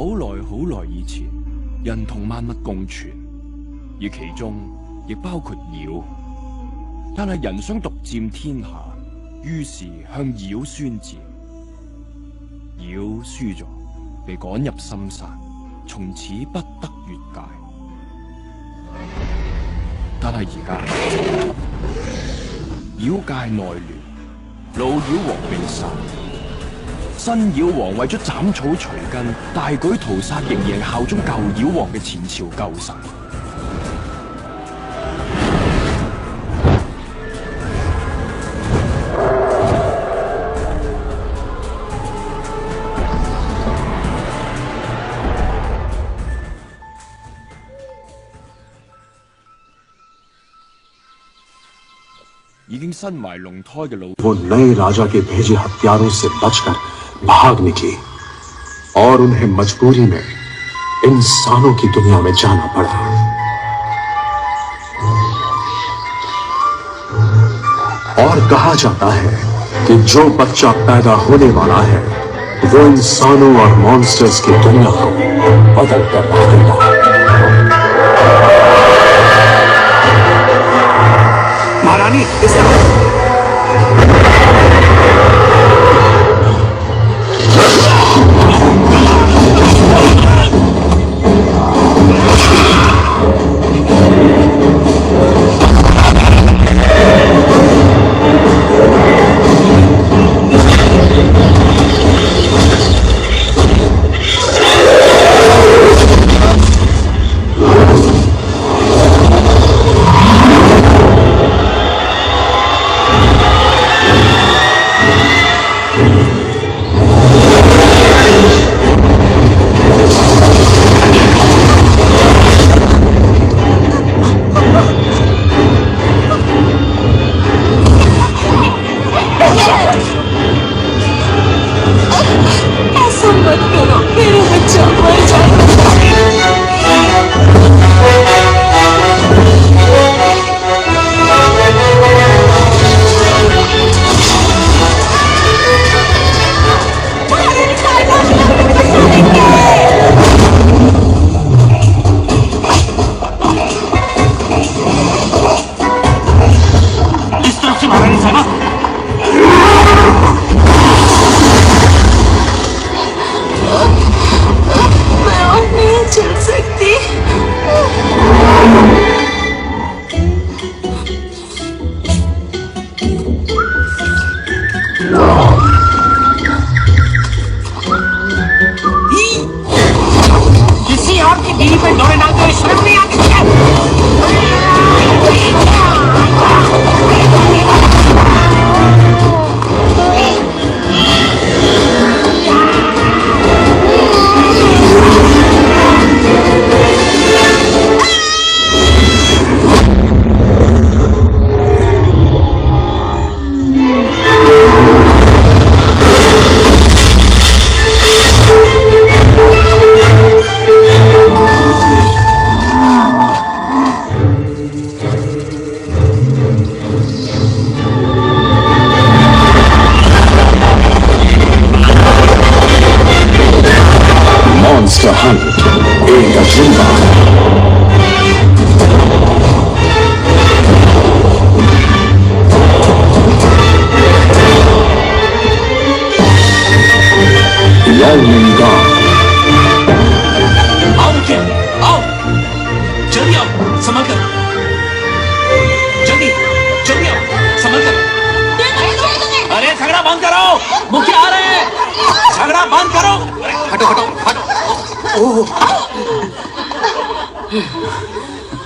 耐以前，人同萬物共存，而其中亦包括妖。但係人想獨佔天下，於是向妖宣戰。妖輸咗，被趕入深山，從此不得越界。但係而家妖界內亂，老妖王被殺，新妖王為咗斬草除根，大舉屠殺仍然效忠舊妖王嘅前朝舊臣。已經身懷龍胎嘅老वो नए राजा के भेजे हथियारों से बचकर भाग निकली और उन्हें मजबूरी में इंसानों की दुनिया में जाना पड़ा। और कहा जाता है कि जो बच्चा पैदा होने वाला है वो इंसानों और मॉन्स्टर्स की दुनिया को बदल कर रख देगा। महारानी इस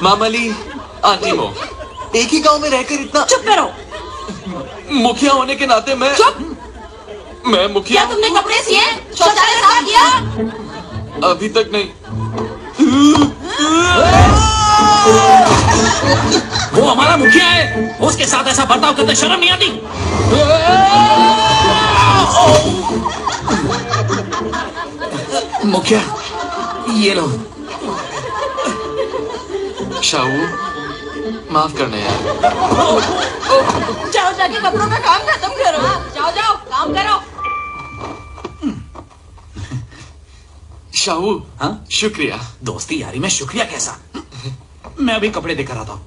मामली आंटी मो एक ही गांव में रहकर इतना चुप करो। मुखिया होने के नाते मैं मुखिया। क्या तुमने कपड़े सिए, शौचालय साफ किया? अभी तक नहीं। वो हमारा मुखिया है, उसके साथ ऐसा बर्ताव करते शर्म नहीं आती? मुखिया ये लो। शाहू माफ करना यार। जाओ जाके कपड़ों का काम खत्म करो। जाओ जाओ काम करो। शाहू, हाँ? शुक्रिया। दोस्ती यारी में शुक्रिया कैसा? मैं अभी कपड़े देकर आता हूँ।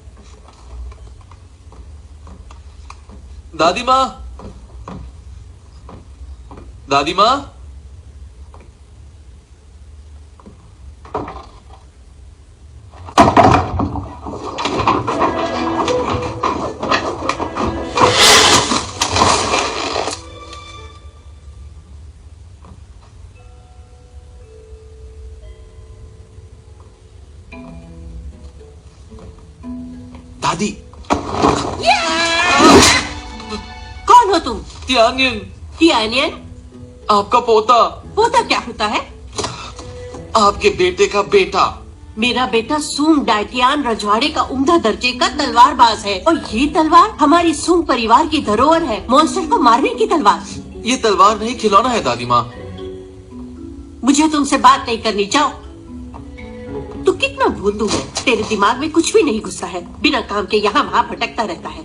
दादी माँ, दादी माँ, दादी। कौन हो तुम? त्यानियन, तियानियन? आपका पोता, पोता क्या होता है? आपके बेटे का बेटा। मेरा बेटा सूंग डायटियान रजवाड़े का उम्दा दर्जे का तलवारबाज है और ये तलवार हमारी सूंग परिवार की धरोहर है, मॉन्स्टर को मारने की तलवार। ये तलवार नहीं, खिलौना है दादी माँ। मुझे तुमसे बात नहीं करनी, जाओ। तू कितना भोंदू है, तेरे दिमाग में कुछ भी नहीं घुसा है, बिना काम के यहाँ वहाँ भटकता रहता है।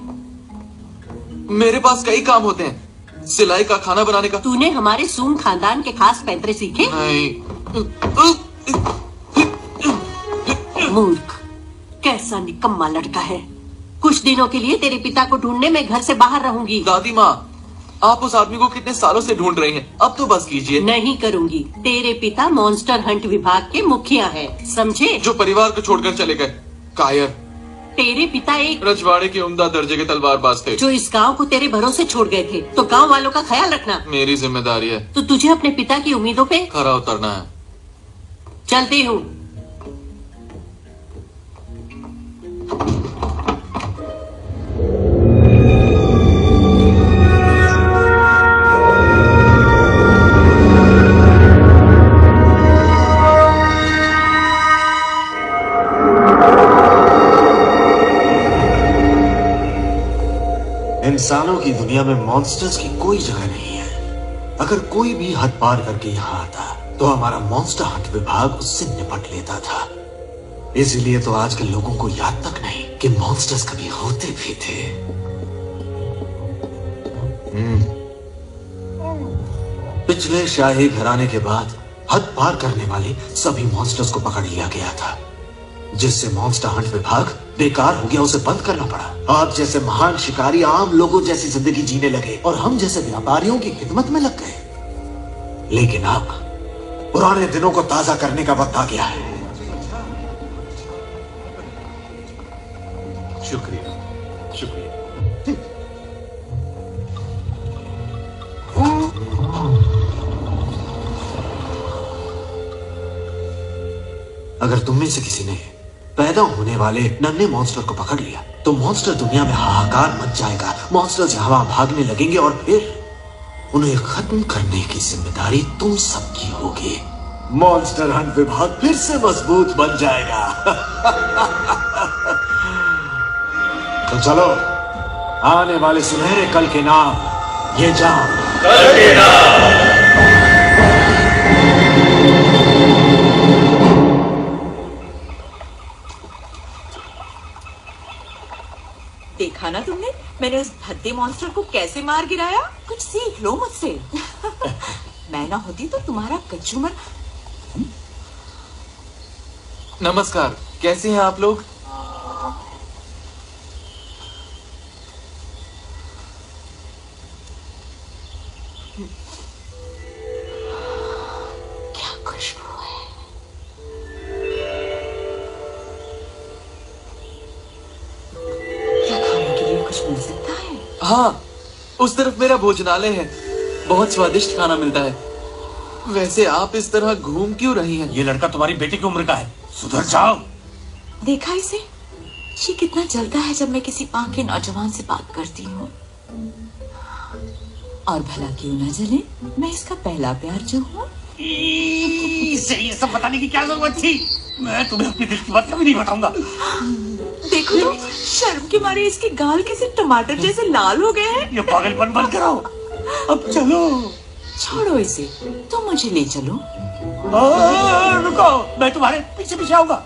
मेरे पास कई काम होते हैं, सिलाई का, खाना बनाने का। तूने हमारे सूंग खानदान के खास पैंतरे सीखे? नहीं। मूर्ख, कैसा निकम्मा लड़का है। कुछ दिनों के लिए तेरे पिता को ढूंढने में घर से बाहर रहूंगी। दादी माँ, आप उस आदमी को कितने सालों से ढूंढ रही हैं, अब तो बस कीजिए। नहीं करूंगी। तेरे पिता मॉन्स्टर हंट विभाग के मुखिया हैं, समझे? जो परिवार को छोड़कर चले गए, कायर। तेरे पिता एक रजवाड़े के उम्दा दर्जे के तलवारबाज थे। जो इस गांव को तेरे भरोसे छोड़ गए थे, तो गांव वालों का ख्याल रखना मेरी जिम्मेदारी है। तो तुझे अपने पिता की उम्मीदों पे खरा उतरना है। चलती हूँ। इंसानों की दुनिया में मॉन्स्टर्स की कोई जगह नहीं है। अगर कोई भी हद पार करके यहाँ आता तो हमारा मॉन्स्टर हंट विभाग उससे निपट लेता था। इसीलिए तो आजकल लोगों को याद तक नहीं कि मॉन्स्टर्स कभी होते भी थे। पिछले शाही घराने के बाद हद पार करने वाले सभी मॉन्स्टर्स को पकड़ लिया गया था, जिससे मॉन्स्टर हंट विभाग बेकार हो गया, उसे बंद करना पड़ा। आप जैसे महान शिकारी आम लोगों जैसी जिंदगी जीने लगे और हम जैसे व्यापारियों की खिदमत में लग गए। लेकिन अब पुराने दिनों को ताजा करने का वक्त आ गया है। शुक्रिया, शुक्रिया। अगर तुम में से किसी ने पैदा होने वाले नन्हे मॉन्स्टर को पकड़ लिया तो मॉन्स्टर दुनिया में हाहाकार मच जाएगा। मॉन्स्टर्स यहाँ भागने लगेंगे और फिर उन्हें खत्म करने की जिम्मेदारी तुम सबकी होगी। मॉन्स्टर हंट विभाग फिर से मजबूत बन जाएगा। तो चलो, आने वाले सुनहरे कल के नाम ये जाम। देखा ना तुमने, मैंने उस भद्दे मॉन्स्टर को कैसे मार गिराया। कुछ सीख लो मुझसे। मैं ना होती तो तुम्हारा कचूमर। नमस्कार, कैसे हैं आप लोग? क्या खुशबू है। क्या खाने के लिए कुछ मिल सकता है? हाँ, उस तरफ मेरा भोजनालय है, बहुत स्वादिष्ट खाना मिलता है। वैसे आप इस तरह घूम क्यों रही हैं? ये लड़का तुम्हारी बेटी की उम्र का है, सुधर जाओ। देखा इसे, ये कितना जलता है जब मैं किसी पाक के नौजवान से बात करती हूँ। और भला क्यों ना जले, मैं इसका पहला प्यार जो हूँ। इसे ये सब बताने की क्या जरूरत थी? मैं तुम्हें अपनी दिल की बात कभी नहीं बताऊंगा। देखो तो, शर्म के मारे इसके गाल कैसे टमाटर जैसे लाल हो गए हैं। ये पागलपन बंद कराओ, अब चलो। छोड़ो इसे, तुम मुझे ले चलो। रुको, मैं तुम्हारे पीछे पीछे आऊंगा।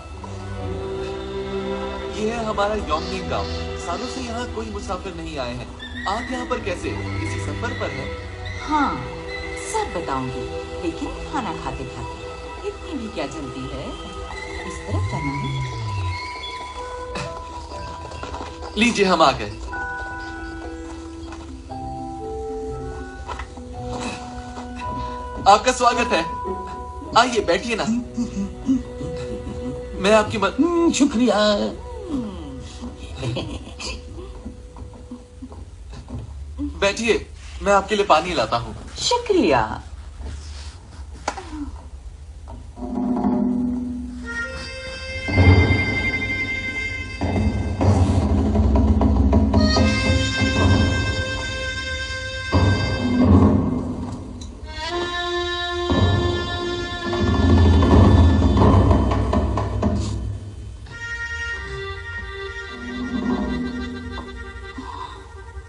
ये है हमारा योंगनिंग गांव। सालों से यहाँ कोई मुसाफिर नहीं आए हैं। आप यहाँ पर कैसे? किसी सफर पर हैं? हाँ, सब बताऊंगी, लेकिन खाना खाते खाते। इतनी में भी क्या जल्दी है? इस तरफ जाना है। लीजिए, हम आ गए। आपका स्वागत है। आइए, बैठिए ना। मैं आपकी शुक्रिया। बैठिए, मैं आपके लिए पानी लाता हूँ। शुक्रिया।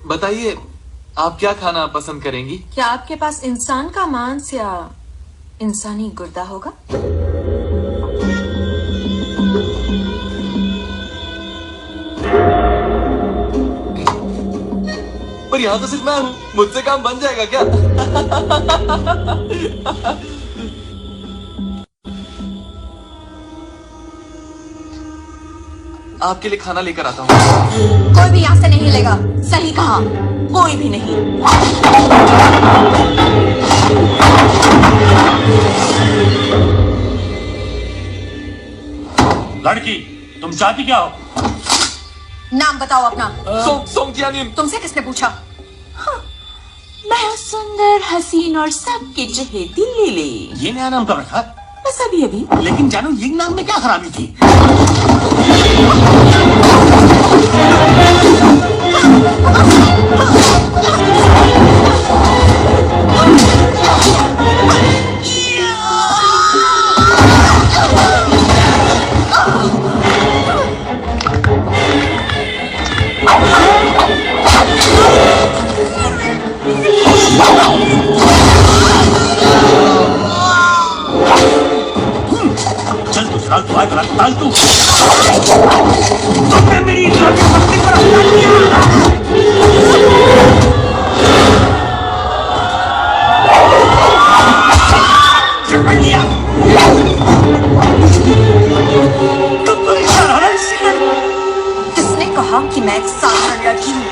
बताइए, आप क्या खाना पसंद करेंगी? क्या आपके पास इंसान का मांस या इंसानी गुर्दा होगा? पर यहाँ तो सिर्फ मैं हूँ, मुझसे काम बन जाएगा क्या? आपके लिए खाना लेकर आता हूँ। कोई भी यहाँ से नहीं हिलेगा। सही कहा, कोई भी नहीं। लड़की, तुम चाहती क्या हो? नाम बताओ अपना। सोंगजियानिन। तुमसे किसने पूछा? मैं सुंदर, हसीन और सबकी चहेती लिली। ये नया नाम कब रखा? बस अभी अभी। लेकिन जानू, ये नाम में क्या खराबी थी? चल तू चल तू, आगे चल तू। तुमने मेरी इज्जत पत्नी पर हमला किया। किसने कहा कि मैं एक साधारण लड़की हूँ?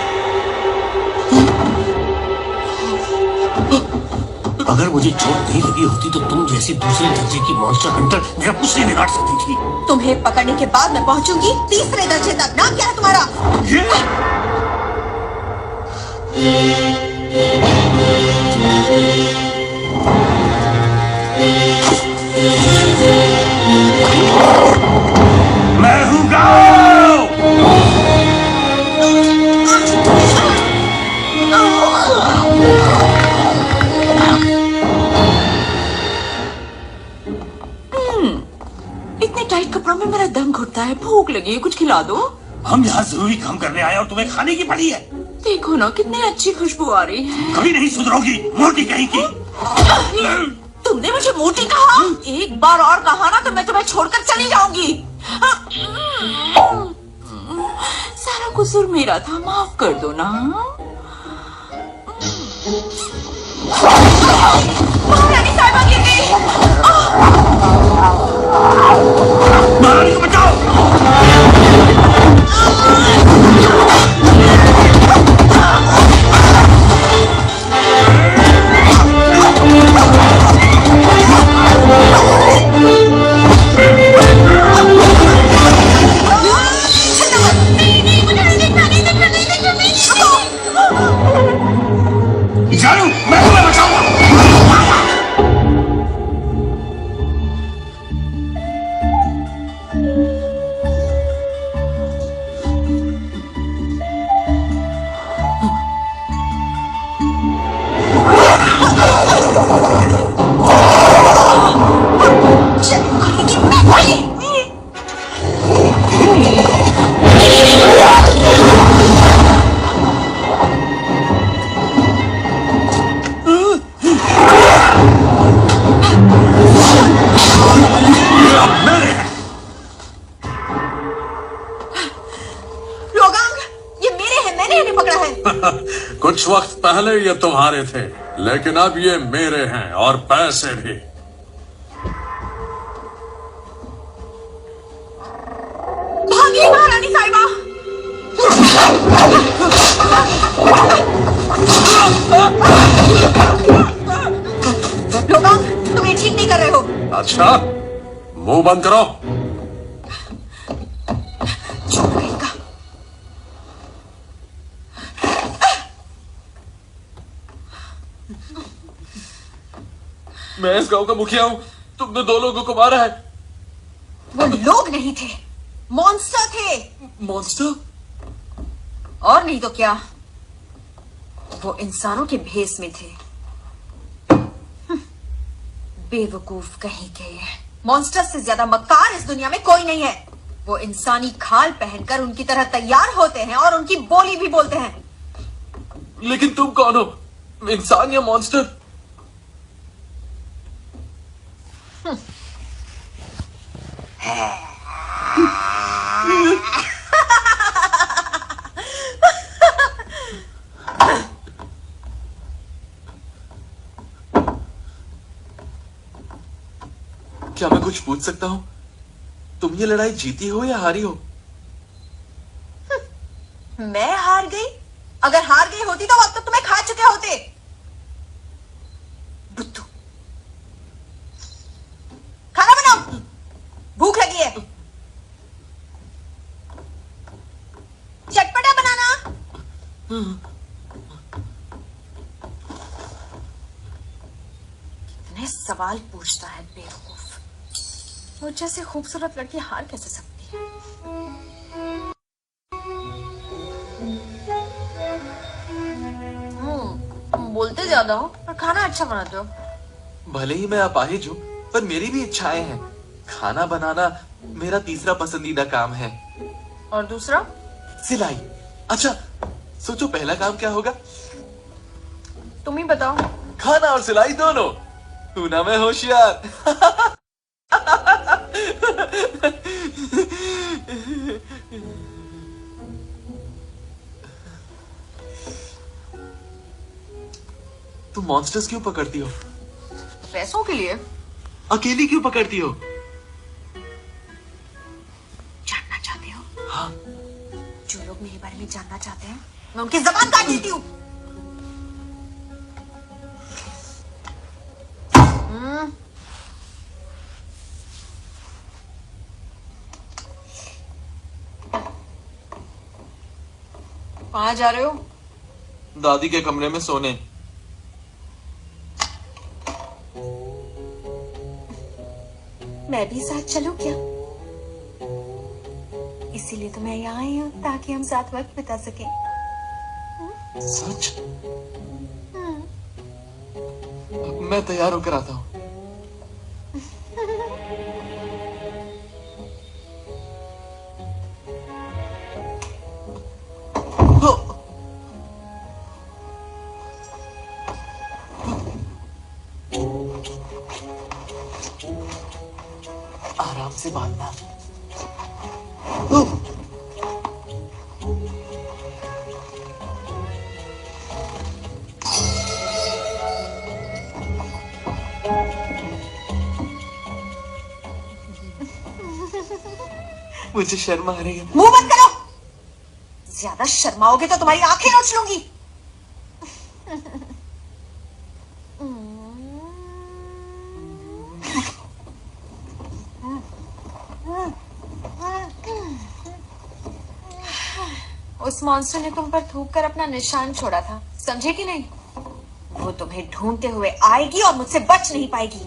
अगर मुझे चोट नहीं लगी होती तो तुम जैसी दूसरे दर्जे की मॉन्स्टर हंटर मेरा कुछ नहीं बिगाड़ सकती थी। तुम्हें पकड़ने के बाद मैं पहुंचूंगी तीसरे दर्जे तक। नाम क्या है तुम्हारा? मैं हूँ गाओ। इतने टाइट कपड़ों में मेरा दम घुटता है। भूख लगी है, कुछ खिला दो। हम यहाँ जरूरी काम करने आए और तुम्हें खाने की पड़ी है। देखो ना, कितनी अच्छी खुशबू आ रही है। कभी नहीं सुधरोगी, मोटी कहीं की। तुमने मुझे मोटी कहा? एक बार और कहा ना तो मैं तुम्हें छोड़कर चली जाऊंगी। सारा कसूर मेरा था, माफ कर दो ना। महारानी साहिबा गिर गई। महारानी को बचाओ। जानू, मैं तुम्हें बचाऊंगा। कुछ वक्त पहले ये तुम्हारे थे, लेकिन अब ये मेरे हैं और पैसे भी। अच्छा, मुंह बंद करो। मैं इस गांव का मुखिया हूँ। तुमने 2 लोगों को मारा है। वो लोग नहीं थे, मॉन्स्टर थे। मॉन्स्टर? और नहीं तो क्या, वो इंसानों के भेष में थे। बेवकूफ कहीं के। मॉन्स्टर से ज्यादा मक्कार इस दुनिया में कोई नहीं है। वो इंसानी खाल पहनकर उनकी तरह तैयार होते हैं और उनकी बोली भी बोलते हैं। लेकिन तुम कौन हो, इंसान या मॉन्स्टर? क्या मैं कुछ पूछ सकता हूं? तुम ये लड़ाई जीती हो या हारी हो? मैं हार गई? अगर हार गई होती तो अब तक तुम्हें खा चुके होते। बुद्धू, खाना बनाओ, भूख लगी है। चटपटा बनाना। कितने सवाल पूछता है बेवकूफ। मुझ जैसी खूबसूरत लड़की हार कैसे सकती है? बोलते ज्यादा हो और खाना अच्छा बनाते हो। भले ही मैं अपाहिज हूं, पर मेरी भी इच्छाएं हैं। खाना बनाना मेरा तीसरा पसंदीदा काम है। और दूसरा? सिलाई। अच्छा, सोचो पहला काम क्या होगा? तुम ही बताओ। खाना और सिलाई दोनों। हूं ना मैं होशियार। तुम मॉन्स्टर्स क्यों पकड़ती हो? पैसों के लिए। अकेली क्यों पकड़ती हो? जानना चाहते हो? हाँ। जो लोग मेरे बारे में जानना चाहते हैं, मैं उनकी जबान काट देती हूँ। कहाँ जा रहे हो? दादी के कमरे में सोने। मैं भी साथ चलूं क्या? इसीलिए तो मैं यहाँ आई हूँ, ताकि हम साथ वक्त बिता सकें। सच? मैं तैयार होकर आता हूँ। आराम से बांधना। मुझे शर्म आ रही है। मुंह बंद करो। ज्यादा शर्माओगे तो तुम्हारी आंखें नोच लूंगी। उस मॉन्स्टर ने तुम पर थूक कर अपना निशान छोड़ा था, समझे कि नहीं? वो तुम्हें ढूंढते हुए आएगी और मुझसे बच नहीं पाएगी।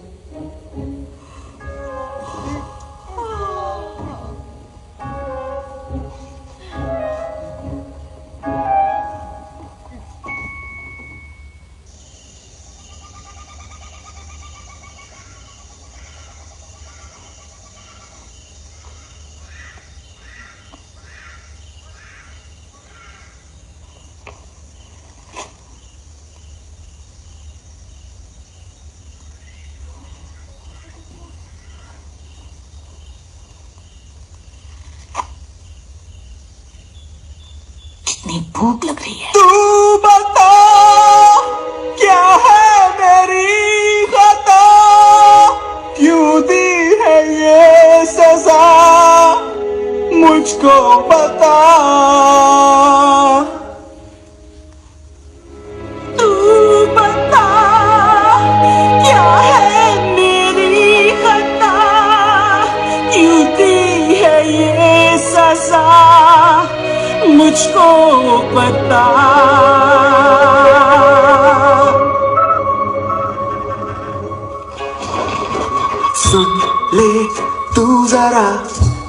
कितनी भूख लग रही है। तू बता क्या है मेरी खता, क्यों दी है ये सजा, मुझको बता। तू बता क्या है मेरी खता, मुझको बता। सुन ले तू जरा,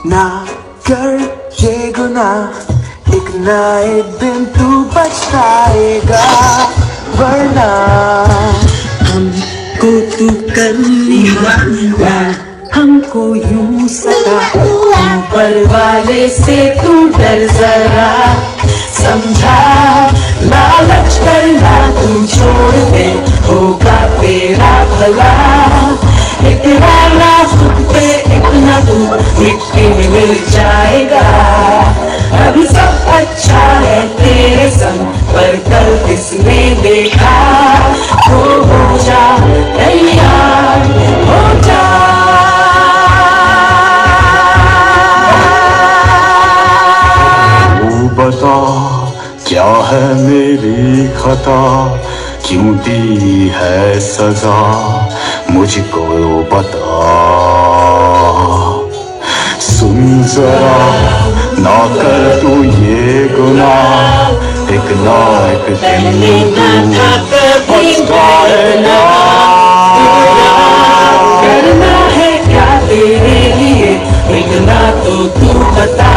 ना कर ये गुनाह, एक ना एक दिन तू पछताएगा, वरना हमको तू कर लिया, हमको यूं सता, ऊपर वाले से तू डर जरा, समझा लालच करना तू छोड़ दे, होगा तेरा भला, इतना ना खुद पे इतना तू मिट्टी में मिल जाएगा, अभी सब अच्छा है तेरे संग, पर कल किसने देखा, हो जा तैयार हो जा। तू बता क्या है मेरी खता, क्यों दी है सजा, मुझको बता। सुन जरा ना कर तू ये गुनाह, एक ना एक दिन तू पछताएगा। करना है क्या तेरे लिए, एक ना तो तू बता,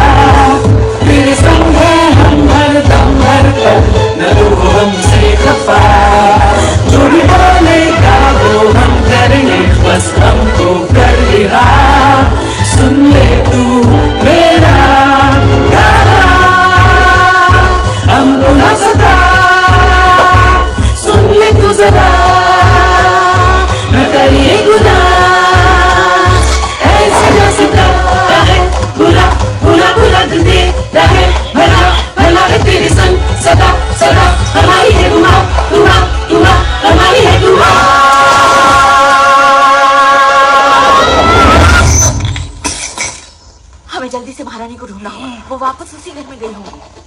तेरे संग है हम हर दम हर पल, न तो हमसे खफा, जो भी बोलेगा वो हम करेंगे, बस हमको कर लिया। सुन ले तू मेरा गाना, हमको ना सता, सुन ले तू जरा, न करिए गुनाह, ऐसे ना सता है, बुरा बुरा बुरा दिल देता है, भला भला है तेरे संग सदा सदा, हमारी है दुआ दुआ दुआ, हमारी है दुआ। हमें जल्दी से महारानी को ढूंढना होगा, वो वापस उसी घर में गई होगी।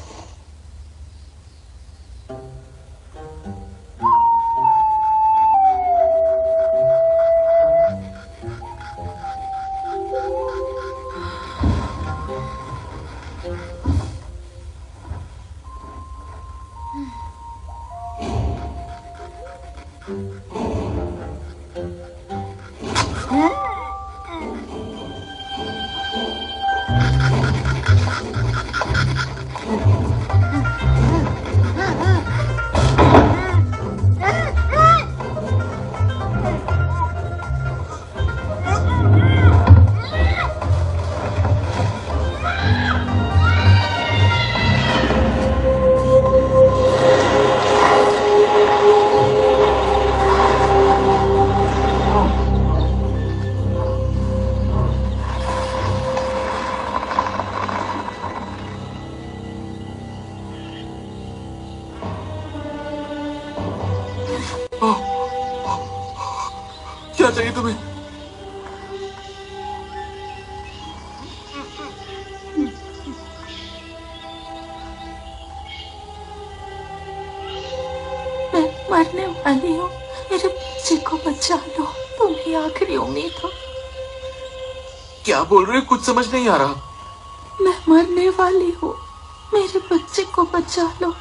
क्या चाहिए तुम्हें? मैं मरने वाली हूँ, मेरे बच्चे को बचा लो, तुम ही आखिरी उम्मीद हो। क्या बोल रहे हो? कुछ समझ नहीं आ रहा। मैं मरने वाली हूँ, मेरे बच्चे को बचा लो।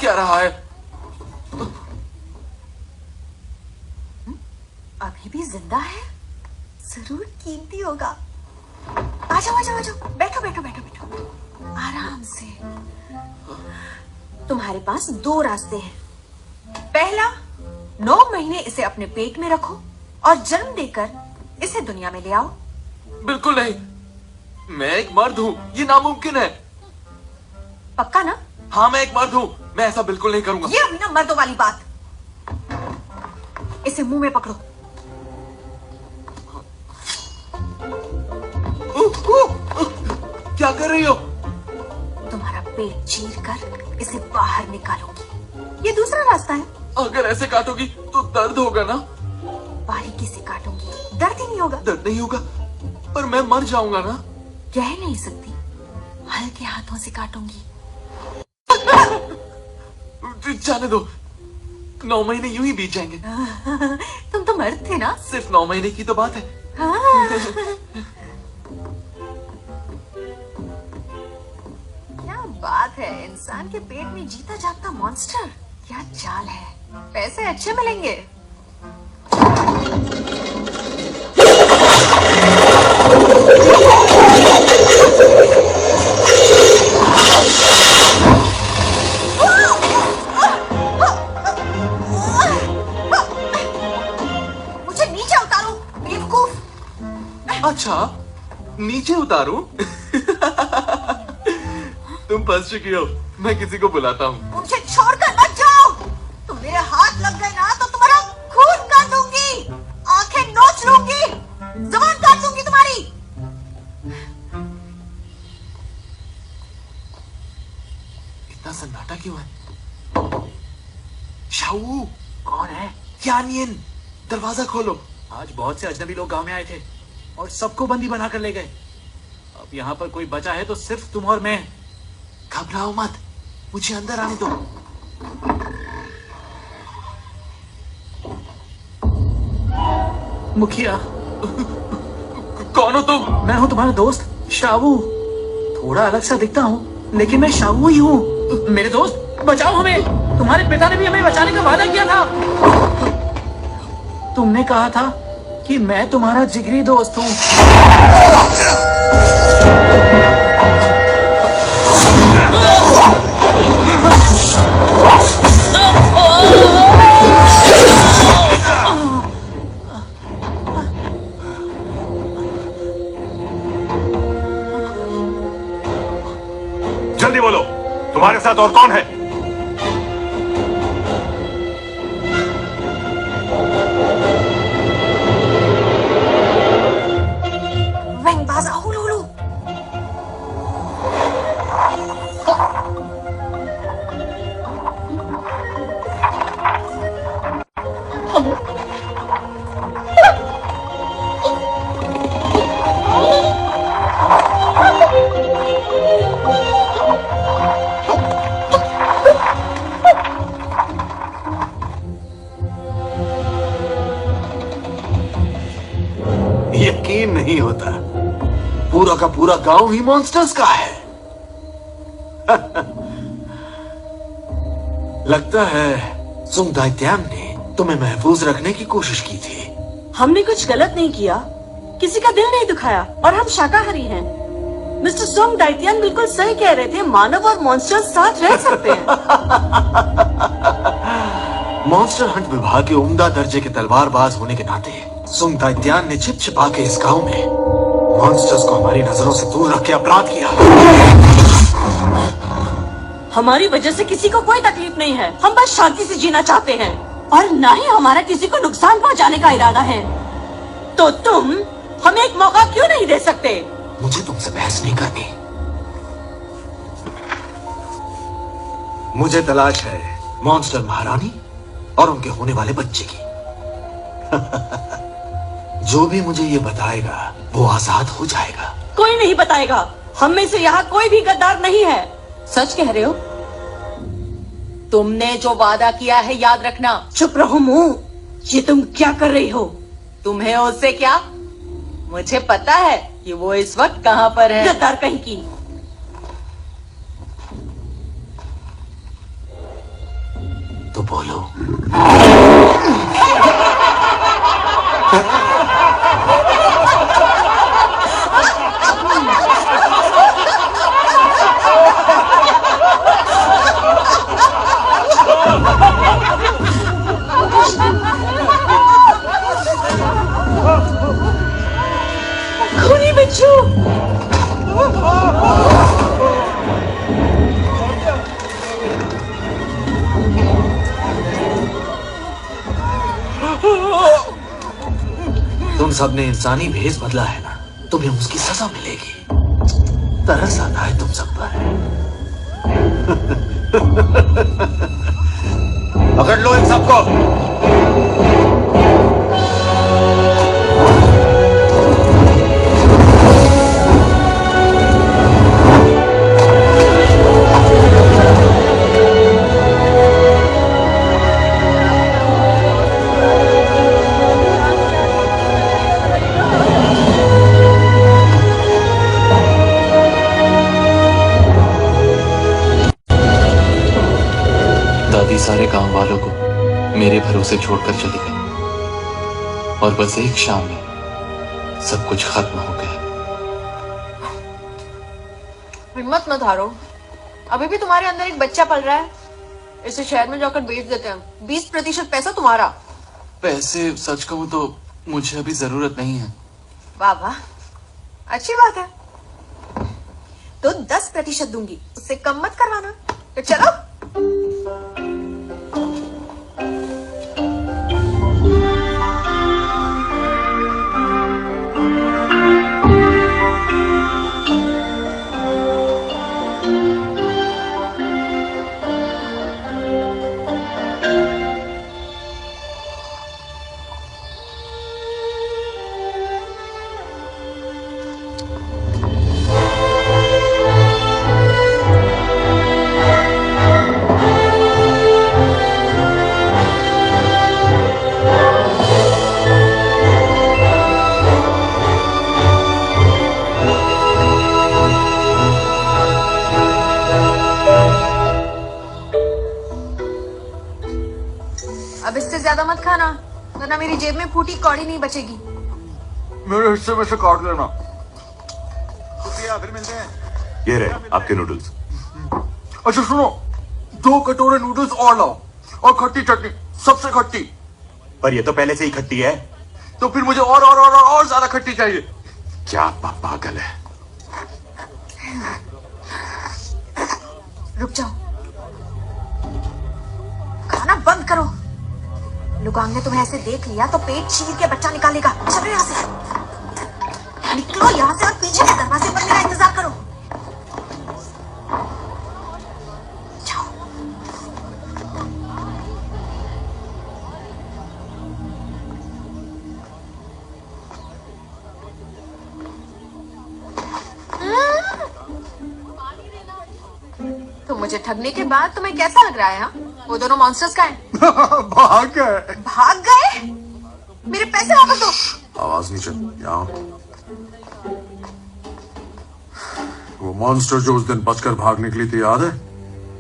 क्या रहा है? अभी भी जिंदा है? जरूर कीमती होगा। आ जाओ आ जाओ आ जाओ, बैठो बैठो बैठो बैठो आराम से। तुम्हारे पास 2 रास्ते हैं। पहला, 9 महीने इसे अपने पेट में रखो और जन्म देकर इसे दुनिया में ले आओ। बिल्कुल नहीं, मैं एक मर्द हूँ, ये नामुमकिन है। पक्का ना? हाँ, मैं एक मर्द हूँ, मैं ऐसा बिल्कुल नहीं करूंगा। ये अभी ना मर्दों वाली बात। इसे मुंह में पकड़ो। क्या कर रही हो? तुम्हारा पेट चीर कर इसे बाहर निकालूंगी। ये दूसरा रास्ता है। अगर ऐसे काटोगी तो दर्द होगा ना? बारीकी से काटूंगी, दर्द ही नहीं होगा। दर्द नहीं होगा, पर मैं मर जाऊंगा ना? कह नहीं सकती, हल्के हाथों से काटूंगी। जाने दो, 9 महीने यूं ही बीत जाएंगे। तुम तो मर्द थे ना? सिर्फ 9 महीने की तो बात है। क्या बात है, इंसान के पेट में जीता जागता मॉन्स्टर। क्या चाल है, पैसे अच्छे मिलेंगे। मुझे नीचे उतारो बेवकूफ। अच्छा, नीचे उतारूं? तुम फंस चुकी हो, मैं किसी को बुलाता हूँ। मुझे छोड़कर मत जाओ। तुम मेरे हाथ लग गए ना तो तुम्हारा खून कर दूंगी, आंखें नोच लूंगी, जबान काट दूंगी तुम्हारी। इतना सन्नाटा क्यों है? शाऊ, कौन है? यानियन, दरवाजा खोलो। आज बहुत से अजनबी लोग गांव में आए थे और सबको बंदी बनाकर ले गए। अब यहाँ पर कोई बचा है तो सिर्फ तुम और मैं। घबराओ मत, मुझे अंदर आने दो। मुखिया। कौन हो तुम? मैं हूँ तुम्हारा दोस्त शावू। थोड़ा अलग सा दिखता हूँ लेकिन मैं शावू ही हूँ। मेरे दोस्त बचाओ हमें, तुम्हारे पिता ने भी हमें बचाने का वादा किया था। तुमने कहा था कि मैं तुम्हारा जिगरी दोस्त हूँ। जल्दी बोलो, तुम्हारे साथ और कौन है? वेंगबाजा हुलू हुलू। यकीन नहीं होता, पूरा का पूरा गांव ही मॉन्स्टर्स का है। लगता है सुंग दाइत्याम ने तुम्हें महफूज रखने की कोशिश की थी। हमने कुछ गलत नहीं किया, किसी का दिल नहीं दुखाया और हम शाकाहारी हैं। मिस्टर सोंग दाइत्यान बिल्कुल सही कह रहे थे, मानव और मॉन्स्टर साथ रह सकते हैं। मॉन्स्टर हंट विभाग के उम्दा दर्जे के तलवारबाज होने के नाते सुंग दाइत्यान ने छिप छिपा के इस गांव में मॉन्स्टर्स को हमारी नजरों से दूर रख के अपराध किया। हमारी वजह से किसी को कोई तकलीफ नहीं है, हम बस शांति से जीना चाहते हैं और न ही हमारा किसी को नुकसान पहुंचाने का इरादा है। तो तुम हमें एक मौका क्यों नहीं दे सकते? मुझे तुमसे बहस नहीं करनी। मुझे तलाश है मॉन्स्टर महारानी और उनके होने वाले बच्चे की। जो भी मुझे ये बताएगा वो आजाद हो जाएगा। कोई नहीं बताएगा, हम में से यहाँ कोई भी गद्दार नहीं है। सच कह रहे हो? तुमने जो वादा किया है याद रखना। चुप रहो मुंह, ये तुम क्या कर रही हो? तुम्हें उससे क्या? मुझे पता है कि वो इस वक्त कहाँ पर है। गद्दार कहीं की। बोलो। खूनी बच्चू, तुम सबने इंसानी भेष बदला है ना, तुम्हें उसकी सजा मिलेगी। तरस आता है तुम सब पर। पकड़ लो इन सबको। दादी सारे गांव वालों को मेरे भरोसे छोड़कर चली गई और बस एक शाम में सब कुछ खत्म हो गया। हिम्मत मत हारो, अभी भी तुम्हारे अंदर एक बच्चा पल रहा है। इसे शहर में जाकर बेच देते हैं, 20% पैसा तुम्हारा। पैसे सच कहूं तो मुझे अभी जरूरत नहीं है। वाह वाह, अच्छी बात है। तो 10% दूंगी, उससे कम मत करवाना। तो चलो। अब इससे ज्यादा मत खाना, वरना मेरी जेब में फूटी कौड़ी नहीं बचेगी। मेरे हिस्से में से काट देना। फिर मिलते हैं। ये रहे आपके नूडल्स। अच्छा सुनो, 2 कटोरे नूडल्स और लाओ, और खट्टी चटनी, सबसे खट्टी। पर ये तो पहले से ही खट्टी है। तो फिर मुझे और ज्यादा खट्टी चाहिए। क्या पागल है। रुक जाओ, खाना बंद करो। लुगांग ने तुम्हें ऐसे देख लिया तो पेट चीर के बच्चा निकालेगा। चलो यहाँ से, निकलो यहाँ से और पीछे के दरवाजे पर मेरा इंतजार करो। जाओ। तो मुझे ठगने के बाद तुम्हें कैसा लग रहा है? हाँ, वो दोनों मॉन्स्टर्स का है? भाग गए। भाग गए? मेरे पैसे वापस दो। आवाज नीचे, यहाँ। वो मॉन्स्टर जो उस दिन बचकर भाग निकली थी, याद है?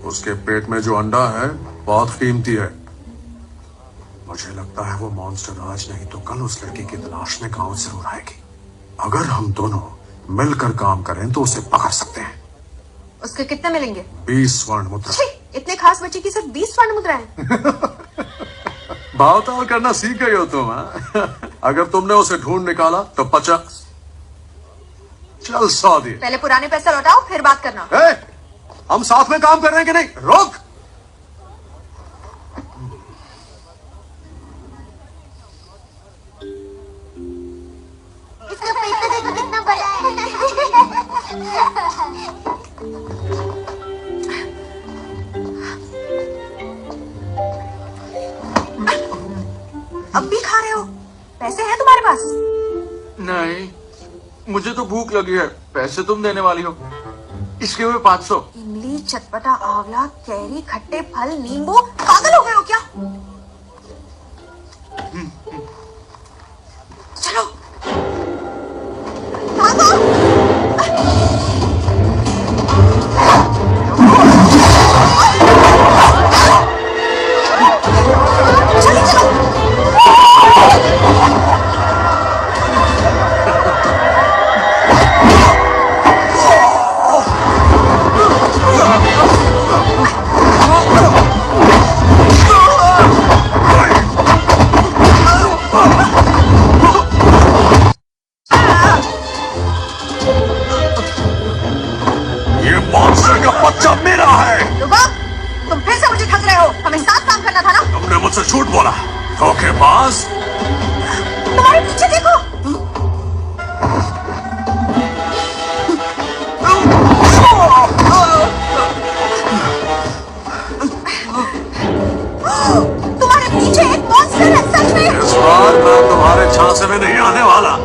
उसके पेट में जो अंडा है बहुत कीमती है। मुझे लगता है वो मॉन्स्टर आज नहीं तो कल उस लड़की की तलाश में गांव जरूर आएगी। अगर हम दोनों मिलकर काम करें तो उसे पकड़ सकते हैं। उसके कितने मिलेंगे? 20 स्वर्ण मुद्रा। इतने खास बच्चे की सिर्फ 20 स्वर्ण मुद्रा है। भाव ताल करना सीख गई हो तुम। अगर तुमने उसे ढूंढ निकाला तो 50। चल 100 दिए। पहले पुराने पैसे लौटाओ, फिर बात करना। हम साथ में काम कर रहे हैं कि नहीं? रोक। इसका पैसा देखो कितना बड़ा अब भी खा रहे हो? पैसे हैं तुम्हारे पास? नहीं, मुझे तो भूख लगी है। पैसे तुम देने वाली हो। इसके हुए 500। इमली, चटपटा आंवला, कैरी, खट्टे फल, नींबू। पागल हो गए हो क्या? चलो भागो। तुम्हारे पीछे देखो। तुम्हारे पीछे एक मॉन्स्टर है, सच में। इस बार मैं तुम्हारे झांसे में नहीं आने वाला।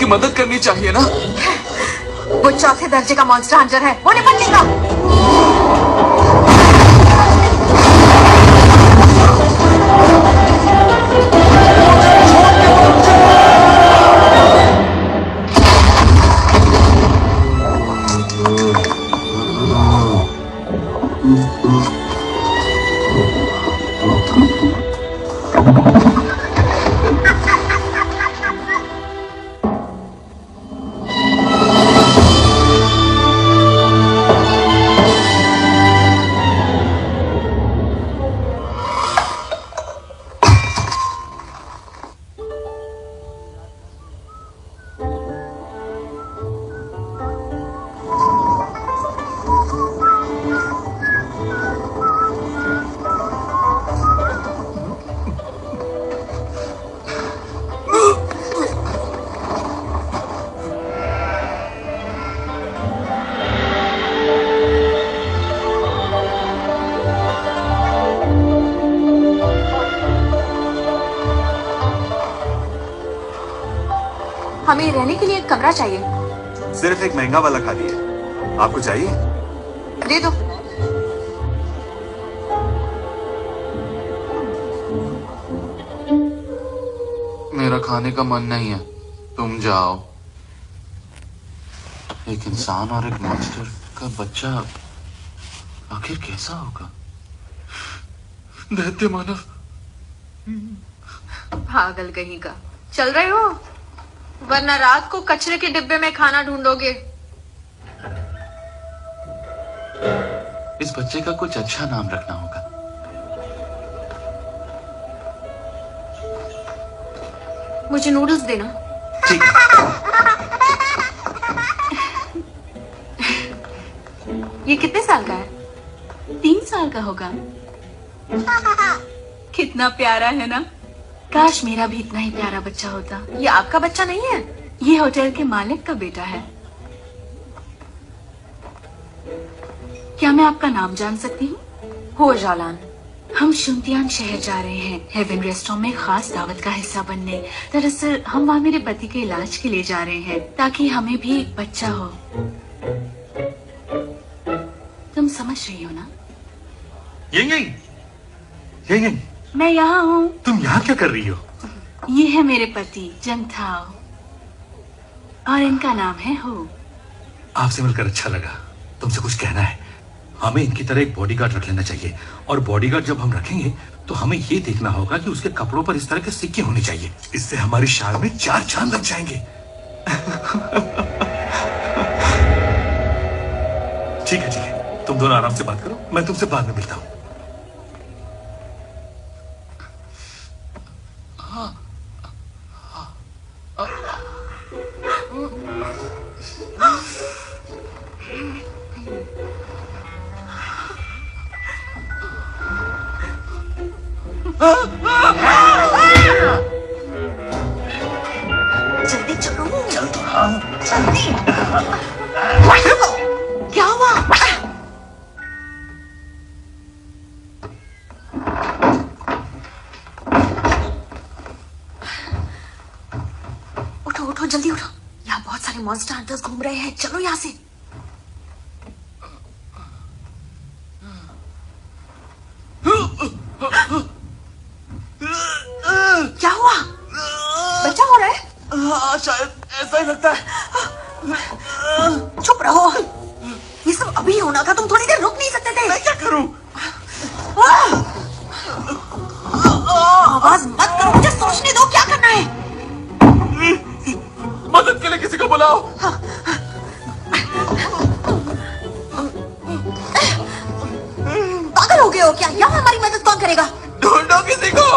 मदद करनी चाहिए ना। वो चौथे दर्जे का मॉन्स्टर हंटर है, वो निपट लेगा। हमें रहने के लिए एक कमरा चाहिए। सिर्फ एक महंगा वाला खाली है, आपको चाहिए? दे दो। मेरा खाने का मन नहीं है, तुम जाओ। एक इंसान और एक मॉन्स्टर का बच्चा आखिर कैसा होगा? दैत्य मानव। पागल कहीं का। चल रहे हो, वरना रात को कचरे के डिब्बे में खाना ढूंढोगे। इस बच्चे का कुछ अच्छा नाम रखना होगा। मुझे नूडल्स देना। ठीक है। ये कितने साल का है? 3 साल का होगा। कितना प्यारा है ना। काश मेरा भी इतना ही प्यारा बच्चा होता। ये आपका बच्चा नहीं है? ये होटल के मालिक का बेटा है। क्या मैं आपका नाम जान सकती हूँ? हो जालान। हम शुनतियान शहर जा रहे हैं, हेवन रेस्टोरेंट में खास दावत का हिस्सा बनने। दरअसल हम वहाँ मेरे पति के इलाज के लिए जा रहे हैं, ताकि हमें भी एक बच्चा हो। तुम समझ रही हो ना? यही मैं यहाँ हूँ। तुम यहाँ क्या कर रही हो? ये है मेरे पति जंगथाओ, और इनका नाम है हो। आपसे मिलकर अच्छा लगा। तुमसे कुछ कहना है। हमें इनकी तरह एक बॉडीगार्ड रख लेना चाहिए, और बॉडीगार्ड जब हम रखेंगे तो हमें ये देखना होगा कि उसके कपड़ों पर इस तरह के सिक्के होने चाहिए। इससे हमारी शान में 4 चांद लग जाएंगे। ठीक है, तुम दोनों आराम से बात करो, मैं तुमसे बाद में मिलता हूँ। जल्दी चलो। चल तो हाँ। जल्दी। क्या हुआ? उठो उठो, जल्दी उठो। यहाँ बहुत सारे मॉन्स्टर हंटर्स घूम रहे हैं, चलो यहाँ से। क्या हुआ? बच्चा हो रहा है? हाँ, शायद ऐसा ही लगता है। चुप रहो, ये सब अभी होना था, तुम थोड़ी देर रुक नहीं सकते थे? मैं क्या करूं? आवाज मत करो, मुझे सोचने दो क्या करना है। मदद के लिए किसी को बुलाओ। पागल हो गए हो क्या? यहाँ हमारी मदद कौन करेगा? ढूंढो किसी को।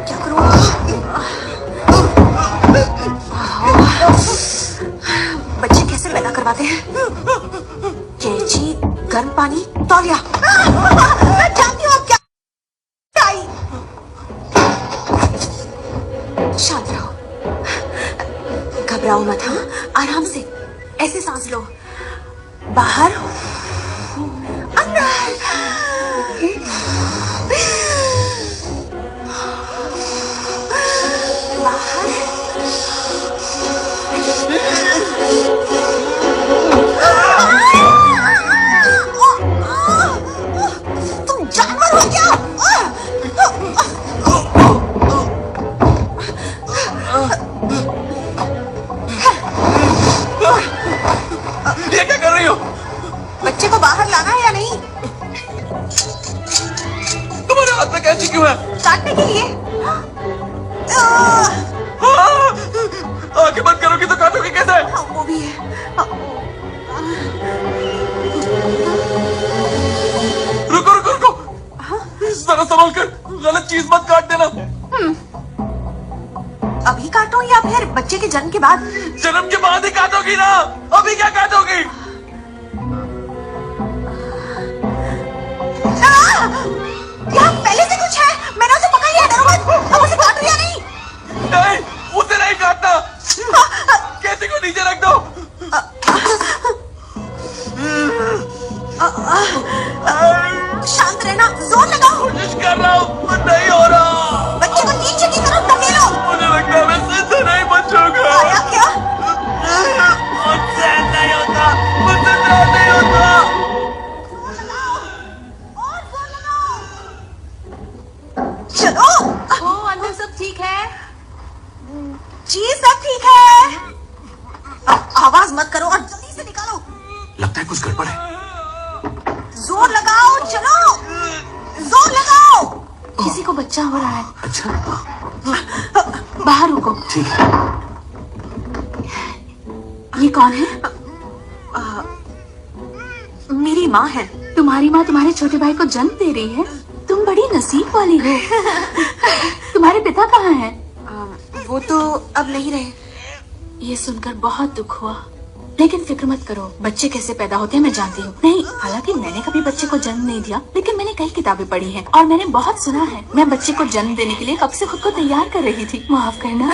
क्या करूं? बच्चे कैसे पैदा करवाते हैं? कैंची, गर्म पानी, तौलिया। मैं जानती हूँ अब क्या। शांत रहो, घबराओ मत। हाँ, आराम से ऐसे सांस लो, बाहर अंदर। तुम जानवर हो क्या? ये क्या कर रही हो? बच्चे को बाहर लाना है या नहीं? तुम्हारे हाथ में कैंची क्यों है? काटने के लिए। आंखें बंद करोगी तो काटोगी कैसे? हाँ, वो भी है। रुको रुको रुको, जरा संभल कर, गलत चीज मत काट देना। अभी काटो या फिर बच्चे के जन्म के बाद? जन्म के बाद ही काटोगी ना, अभी क्या काटोगी? यहाँ पहले से कुछ है, मैंने उसे पकड़ लिया, डरो मत। अब उसे काट लिया नहीं। नहीं, उसे नहीं काटना। कैंची को नीचे रख दो। शांत रहना, जोर लगाओ। कोशिश कर रहा हूँ, नहीं हो रहा। बच्चे को नीचे की तरफ धकेलो। मुझे लगता है मैं जिंदा नहीं बचूंगा। आया क्या? मुझसे नहीं होता, मुझसे नहीं होता। चलो। अंदर सब ठीक है? जी सब ठीक है। अब आवाज मत करो और जल्दी से निकालो। लगता है कुछ गड़बड़ है। जोर लगाओ, चलो जोर लगाओ। किसी को बच्चा हो रहा है। अच्छा, बाहर रुको। ठीक है। ये कौन है? मेरी माँ है। तुम्हारी माँ तुम्हारे छोटे भाई को जन्म दे रही है? तुम बड़ी नसीब वाली हो। तुम्हारे पिता कहाँ हैं? वो तो अब नहीं रहे। ये सुनकर बहुत दुख हुआ, लेकिन फिक्र मत करो, बच्चे कैसे पैदा होते हैं मैं जानती हूँ। नहीं, हालांकि मैंने कभी बच्चे को जन्म नहीं दिया, लेकिन मैंने कई किताबें पढ़ी हैं और मैंने बहुत सुना है। मैं बच्चे को जन्म देने के लिए कब से खुद को तैयार कर रही थी। माफ करना,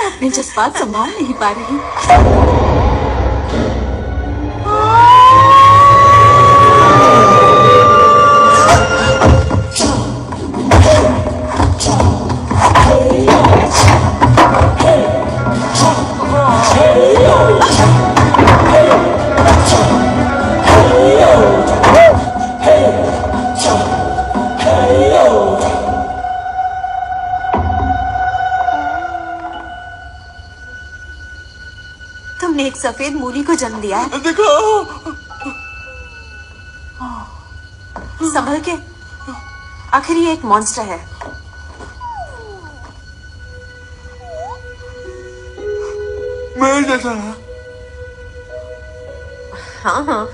अपने जज्बात संभाल नहीं पा रही। तुमने एक सफेद मूली को जन्म दिया है। देखो, संभल के, आखिर ये एक मॉन्स्टर है। मैं जैसा। हाँ हाँ,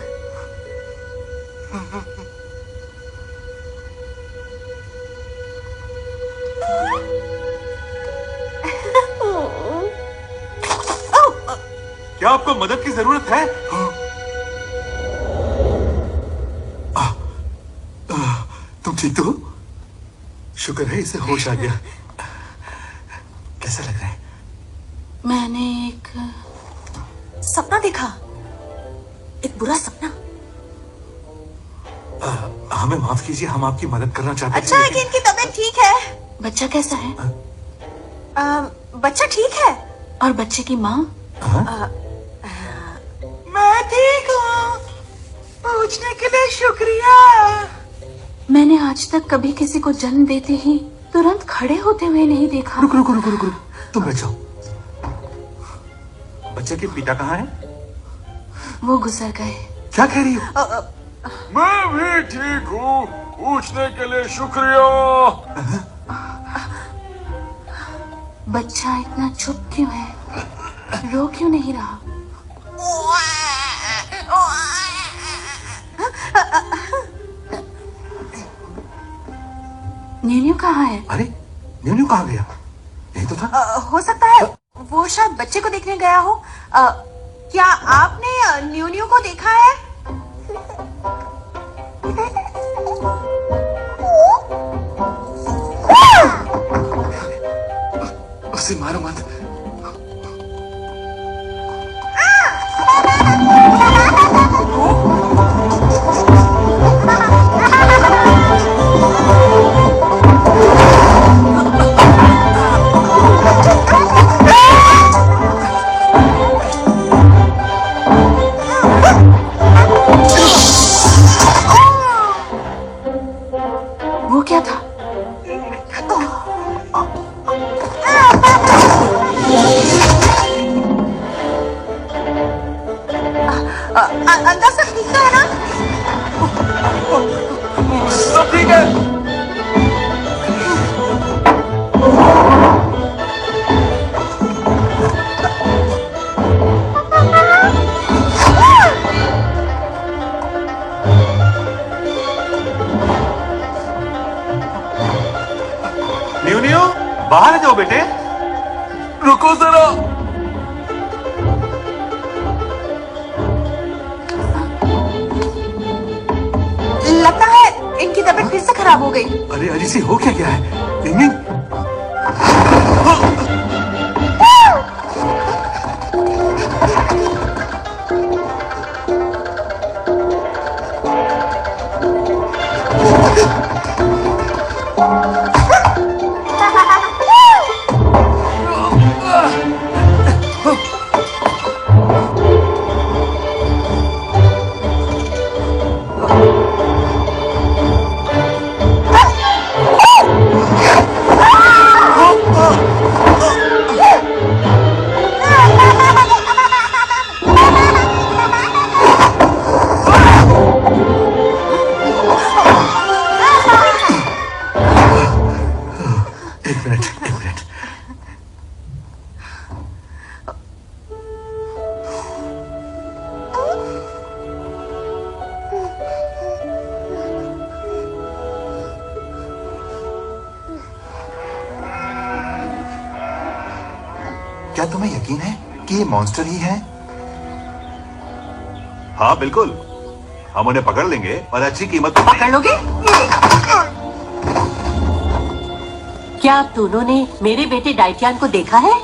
क्या आपको मदद की जरूरत है? तुम ठीक तो हो? शुक्र है इसे होश आ गया। कैसा लग रहा है? मैंने एक सपना देखा, एक बुरा सपना। हमें माफ कीजिए, हम आपकी मदद करना चाहते थे। अच्छा है कि इनकी तबीयत ठीक है। बच्चा कैसा है? बच्चा ठीक है? और बच्चे की माँ? मैं ठीक हूँ। पूछने के लिए शुक्रिया। मैंने आज तक कभी किसी को जन्म देते ही तुरंत खड़े होते हुए नहीं देखा। रुक रुक रुक रुक रुक, तुम बैठ जाओ। बच्चे के पिता कहाँ हैं? वो गुजर गए। क्या कह रही हो? मैं भी ठीक हूँ। पूछने के लिए शुक्रिया। बच्चा इतना चुप क्यों है? रो क्यों नहीं रहा? न्यून्यू कहाँ है? अरे न्यून्यू कहाँ गया? यही तो था। हो सकता है वो शायद बच्चे को देखने गया हो। क्या आपने न्यून्यू को देखा है? उसे मारो मत। वो क्या था? अंदर सब ठीक है ना? सब ठीक है। न्यून्यू बाहर आ जाओ बेटे। रुको जरा। लगता है इनकी तबीयत फिर से खराब हो गई। अरे अरे सी हो क्या गया है? निंग क्या तुम्हें यकीन है कि ये मॉन्स्टर ही है? हाँ बिल्कुल, हम उन्हें पकड़ लेंगे और अच्छी कीमत पर पकड़ लोगे? क्या आप दोनों ने मेरे बेटे डाइटियान को देखा है?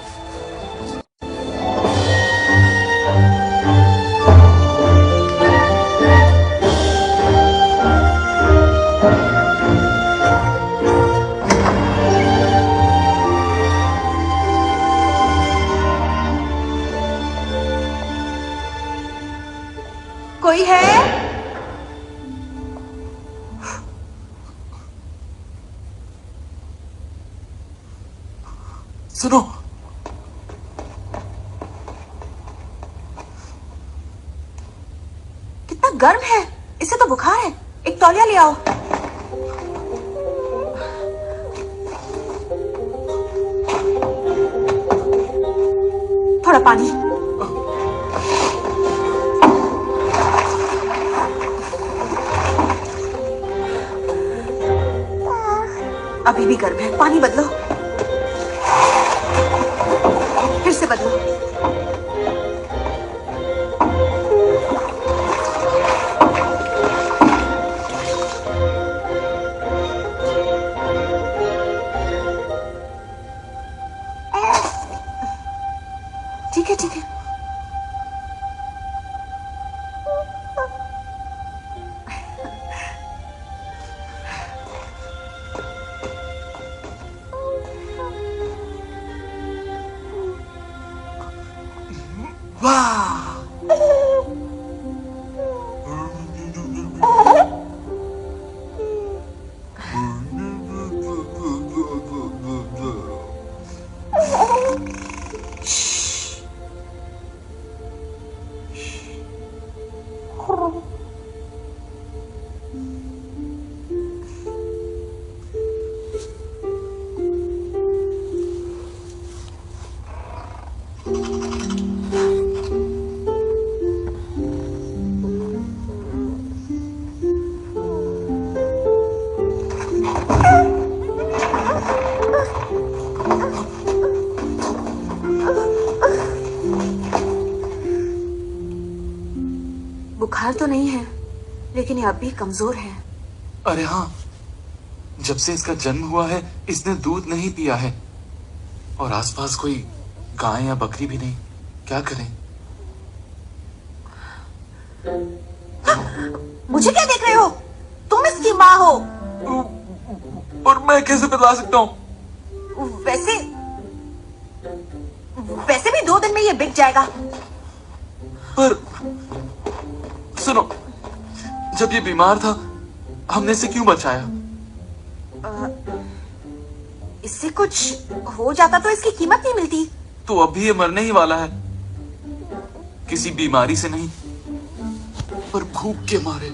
कोई है? सुनो, कितना गर्म है। इसे तो बुखार है। एक तौलिया ले आओ। थोड़ा पानी। अभी भी गर्म है। पानी बदलो। फिर से बदलो। ठीक है, ठीक है। वाह! बुखार तो नहीं है, लेकिन ये अब भी कमजोर है। अरे हाँ, जब से इसका जन्म हुआ है इसने दूध नहीं पिया है और आसपास कोई गाय या बकरी भी नहीं। क्या करें? मुझे क्या देख रहे हो? तुम इसकी माँ हो। और मैं कैसे बता सकता हूँ? वैसे भी 2 दिन में ये बिक जाएगा। पर सुनो, जब ये बीमार था हमने इसे क्यों बचाया? इससे कुछ हो जाता तो इसकी कीमत नहीं मिलती। तो अभी ये मरने ही वाला है, किसी बीमारी से नहीं पर भूख के मारे।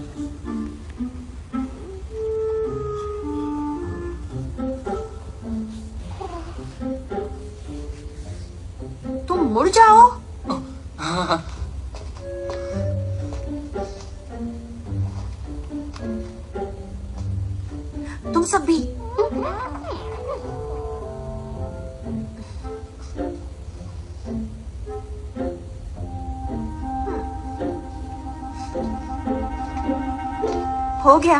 तुम मुड़ जाओ। हाँ। तुम सब भी। हो गया।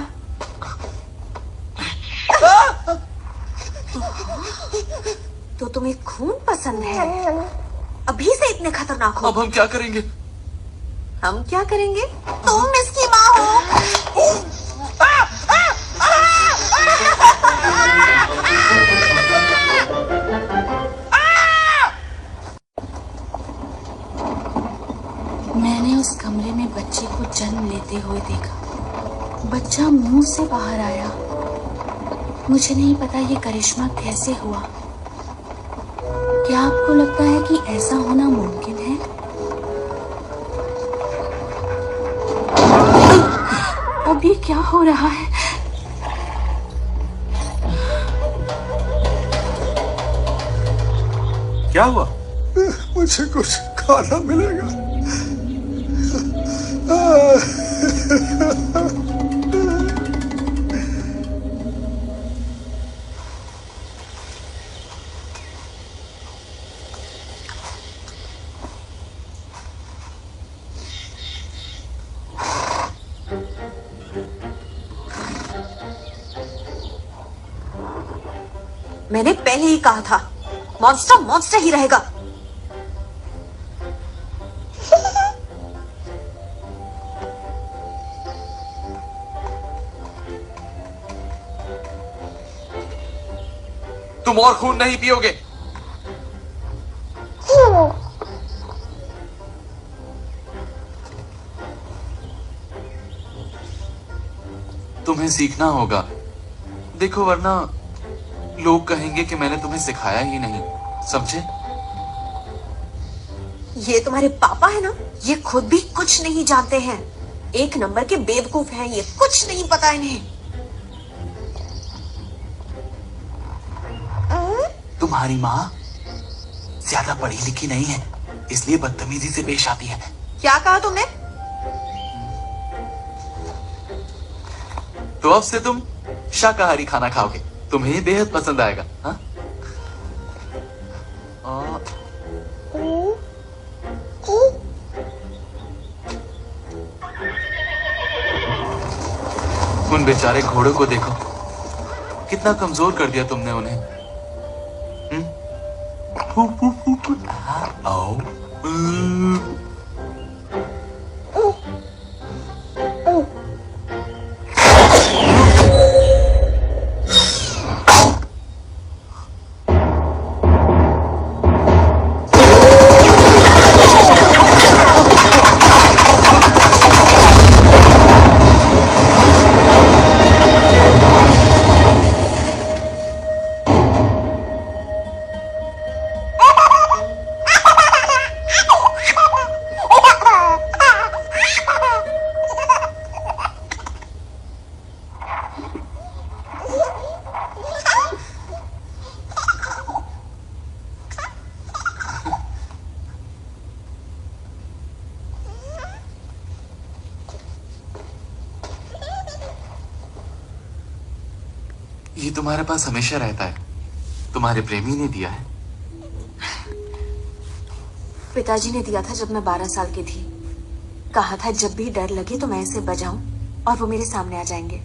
तो तुम्हें खून पसंद है? अभी से इतने खतरनाक हो। अब हम क्या करेंगे? हम क्या करेंगे? तुम इसकी माँ हो। मैंने उस कमरे में बच्चे को जन्म लेते हुए देखा। बच्चा मुंह से बाहर आया। मुझे नहीं पता ये करिश्मा कैसे हुआ। क्या आपको लगता है कि ऐसा होना मुमकिन है? अब ये क्या हो रहा है? क्या हुआ? मुझे कुछ खाना मिलेगा? मैंने पहले ही कहा था, मॉन्स्टर मॉन्स्टर ही रहेगा। तुम और खून नहीं पियोगे। तुम्हें सीखना होगा। देखो, वरना लोग कहेंगे कि मैंने तुम्हें सिखाया ही नहीं। समझे? ये तुम्हारे पापा है ना, ये खुद भी कुछ नहीं जानते हैं। 1 नंबर के बेवकूफ हैं ये, कुछ नहीं पता इन्हें। तुम्हारी माँ ज्यादा पढ़ी लिखी नहीं है, इसलिए बदतमीजी से पेश आती है। क्या कहा तुमने? तो अब से तुम शाकाहारी खाना खाओगे, तुम्हें बेहद पसंद आएगा। हाँ? उन बेचारे घोड़ों को देखो, कितना कमजोर कर दिया तुमने उन्हें। आओ। ये तुम्हारे पास हमेशा रहता है, तुम्हारे प्रेमी ने दिया है। पिताजी ने दिया था जब मैं 12 साल की थी। कहा था जब भी डर लगे तो मैं इसे बजाऊं और वो मेरे सामने आ जाएंगे।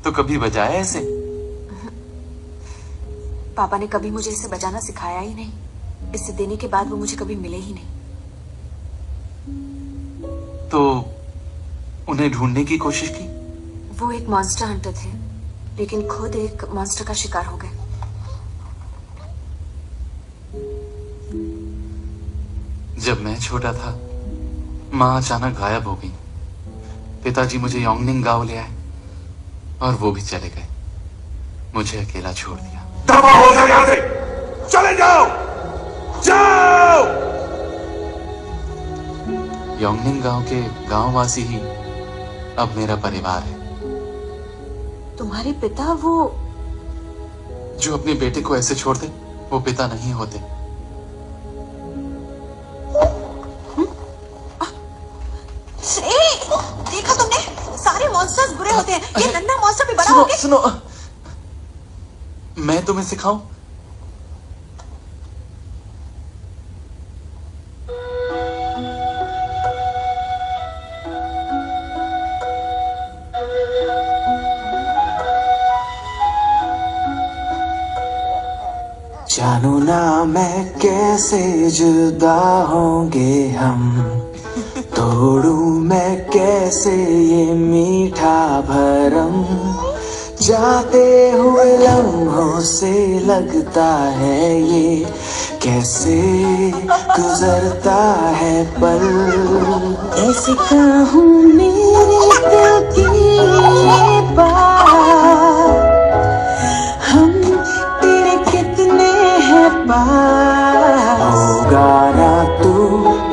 तो कभी बजाया ऐसे? पापा ने कभी मुझे इसे बजाना सिखाया ही नहीं। इसे देने के बाद वो मुझे कभी मिले ही नहीं। तो उन्हें ढूंढने की कोशिश की? वो एक मॉन्स्टर हंटर थे, लेकिन खुद एक मॉन्स्टर का शिकार हो गए। जब मैं छोटा था, माँ अचानक गायब हो गई। पिताजी मुझे योंगनिंग गांव ले आए और वो भी चले गए, मुझे अकेला छोड़ दिया। दफा हो जाओ यहाँ से, चले जाओ, जाओ। योंगनिंग गांव के गांववासी ही अब मेरा परिवार है। तुम्हारे पिता वो जो अपने बेटे को ऐसे छोड़ दे, वो पिता नहीं होते। देखा तुमने? सारे मॉन्स्टर्स बुरे होते हैं। ये नन्हा मॉन्स्टर भी बड़ा हो गया। सुनो, मैं तुम्हें सिखाऊं? जानू ना मैं कैसे जुदा होंगे हम, तोड़ू मैं कैसे ये मीठा भरम, जाते हुए लम्हों से लगता है ये कैसे गुजरता है पल। ऐसे कहूँ मेरे दिल की ये बात, हम तेरे कितने हैं पास। होगा ना तू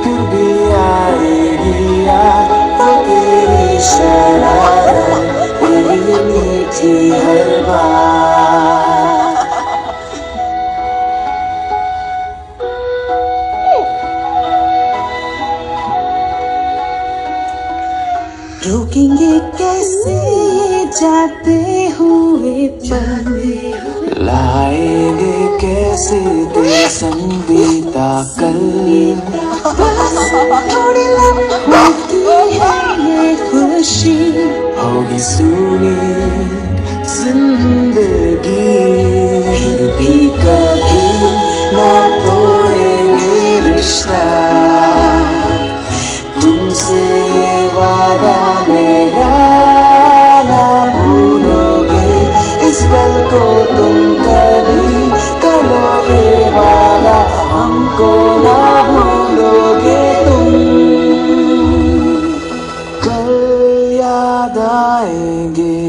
फिर भी आएगी याद, वो तेरी शरारत तेरी मीठी हर बात। रोकेंगे कैसे ये जाते हुए पल, लाएंगे कैसे तेरे संग बीता कल। बस थोड़ी लम्हों की है ये खुशी, होगी सुनी जिंदगी। फिर भी कभी ना तोड़ेंगे रिश्ता, तुमसे वादा मेरा ना भूलोगे, इस पल को तुम कभी करोगे वादा, हमको ना भूलोगे तुम। कल याद आएंगे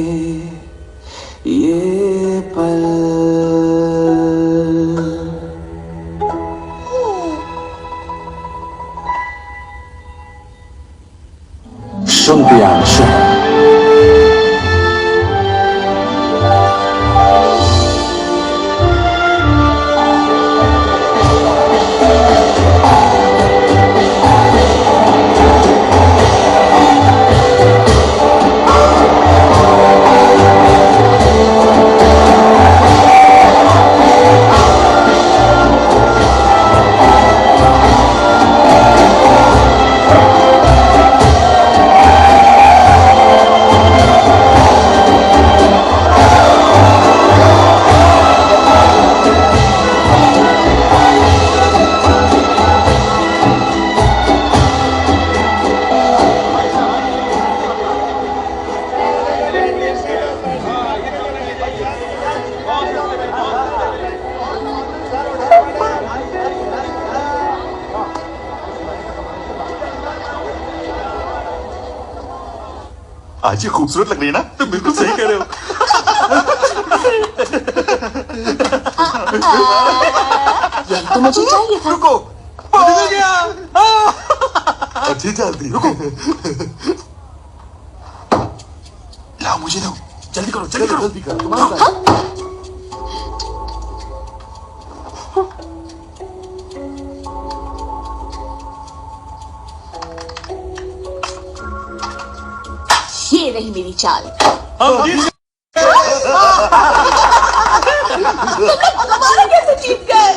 ये पल। Shuntian Shah. आज ये खूबसूरत लग रही है ना? तुम बिल्कुल सही कह रहे हो। यही तो मुझे चाहिए था। रुको, निकल गया। अच्छी चलती। रुको, लाओ मुझे दो। जल्दी करो, जल्दी करो, जल्दी करो। ये रही मेरी चाल। हम जीत गए। हमारे कैसे जीत गए?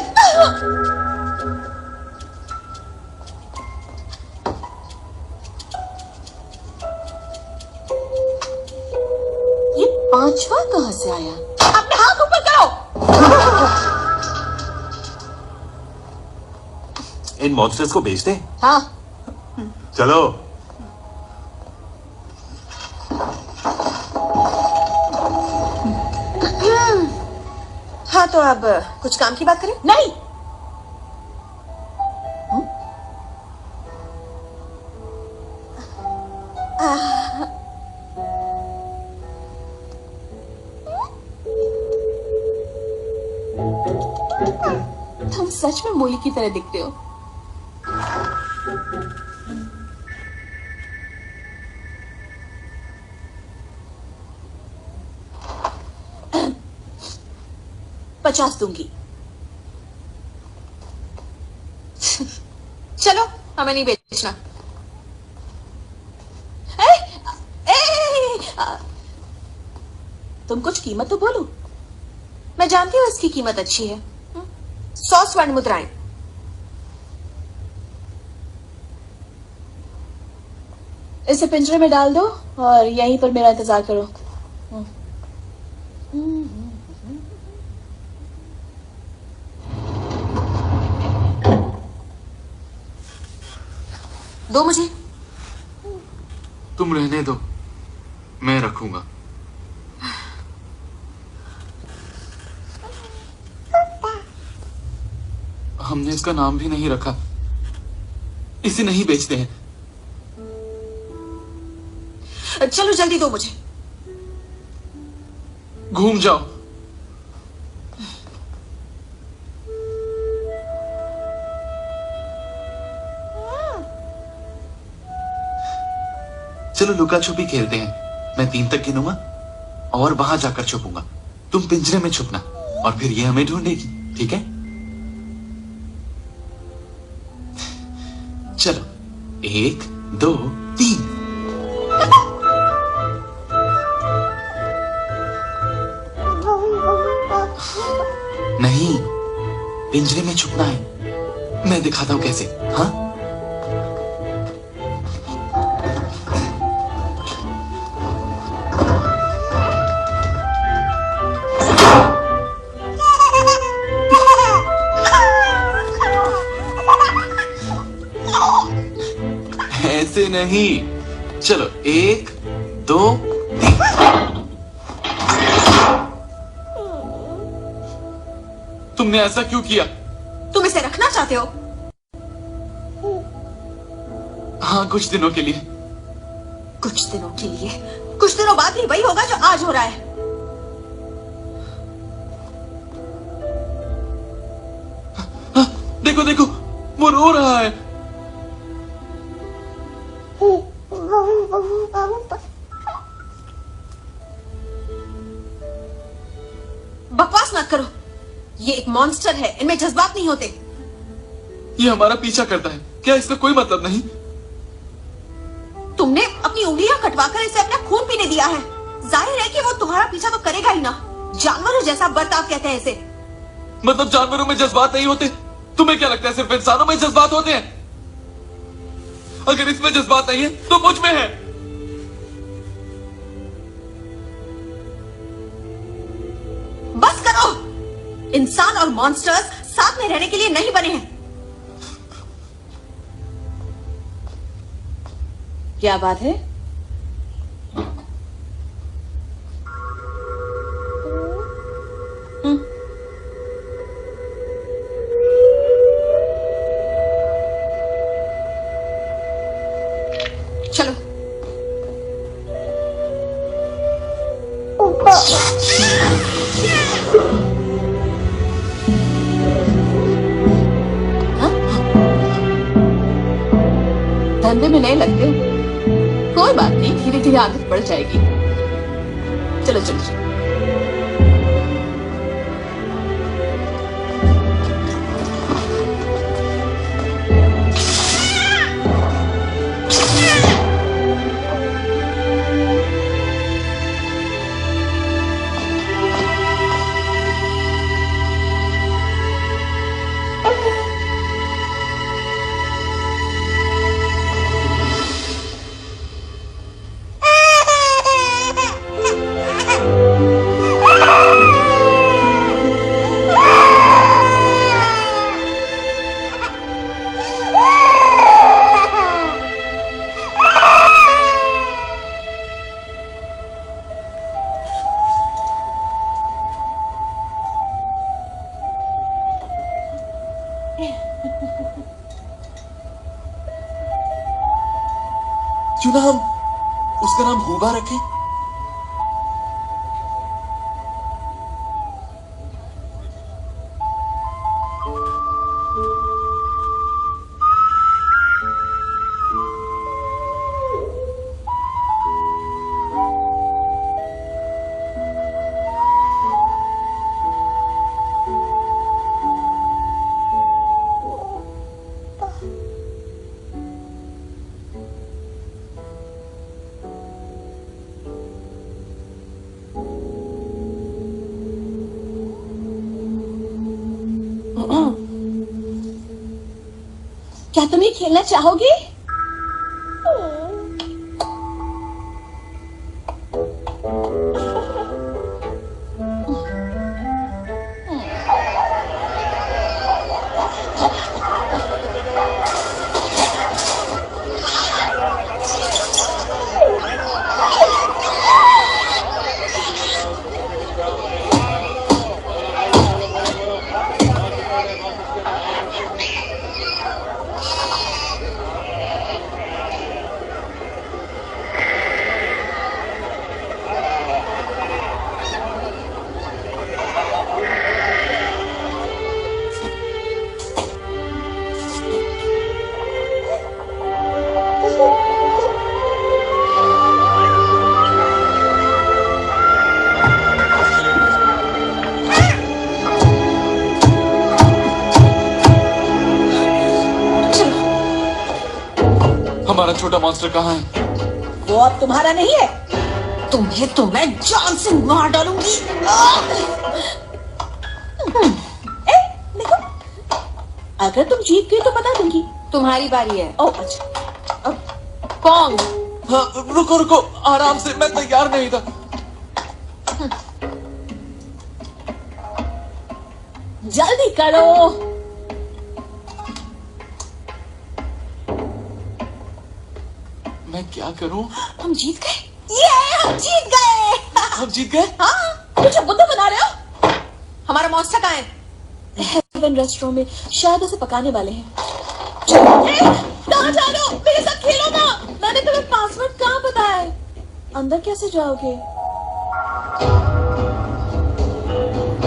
ये पांचवा कहाँ से आया? अपने हाथ ऊपर करो। इन मॉन्स्टर्स को बेच दें? हाँ। चलो। हाँ तो अब कुछ काम की बात करें? नहीं। तुम सच में मूली की तरह दिखते हो। $50 दूंगी। चलो, हमें नहीं बेचना। तुम कुछ कीमत तो बोलो। मैं जानती हूँ इसकी कीमत अच्छी है। 100 स्वर्ण मुद्राएं। इसे पिंजरे में डाल दो और यहीं पर मेरा इंतजार करो। दो मुझे। तुम रहने दो, मैं रखूंगा। हमने इसका नाम भी नहीं रखा। इसे नहीं बेचते हैं। चलो जल्दी दो मुझे। घूम जाओ। चलो लुका छुपी खेलते हैं। मैं 3 तक गिनूंगा और वहां जाकर छुपूंगा। तुम पिंजरे में छुपना और फिर ये हमें ढूंढेगी, ठीक है? चलो 1 2 3। नहीं, पिंजरे में छुपना है। मैं दिखाता हूं कैसे। हाँ, ऐसे नहीं। चलो 1 2 3। तुमने ऐसा क्यों किया? तुम इसे रखना चाहते हो? हाँ, कुछ दिनों के लिए। कुछ दिनों के लिए? कुछ दिनों बाद ही वही होगा जो आज हो रहा है। देखो देखो, वो रो रहा है। बकवास मत करो। ये एक मॉन्स्टर है, इनमें जज्बात नहीं होते। ये हमारा पीछा करता है, क्या इसका कोई मतलब नहीं? तुमने अपनी उंगलियां कटवाकर इसे अपना खून पीने दिया है। जाहिर है कि वो तुम्हारा पीछा तो करेगा ही ना। जानवरों जैसा बर्ताव कहते हैं इसे। मतलब जानवरों में जज्बात नहीं होते? तुम्हें क्या लगता है सिर्फ इंसानों में जज्बात होते हैं? अगर इसमें जज्बात नहीं है तो मुझ में है। बस करो। इंसान और मॉन्स्टर्स साथ में रहने के लिए नहीं बने हैं। क्या बात है? चलो। धंधे में नए लगते हो? कोई बात नहीं, धीरे धीरे आदत पड़ जाएगी। चलो चलो चलो। क्यों ना हम उसका नाम हुबा रखें? क्या तुम ये खेलना चाहोगे? हमारा छोटा मॉन्स्टर कहाँ है? वो अब तुम्हारा नहीं है। तुम्हें तो मैं जान से मार डालूंगी। देखो, अगर तुम जीत गई तो बता दूंगी। तुम्हारी बारी है। ओ अच्छा, कौन? हाँ, रुको रुको, आराम से, मैं तैयार नहीं था। जल्दी करो। मैं क्या करूं? हम जीत गए। ये हम जीत गए। हम जीत गए? हाँ, मुझे बुद्धू बना रहे हो? हमारा मॉन्स्टर कहाँ है? हेवन रेस्टोरेंट में, शायद उसे पकाने वाले हैं। कहाँ जा रहे हो? मेरे साथ खेलो ना। मैंने तुम्हें पासवर्ड कहाँ बताया है? अंदर कैसे जाओगे?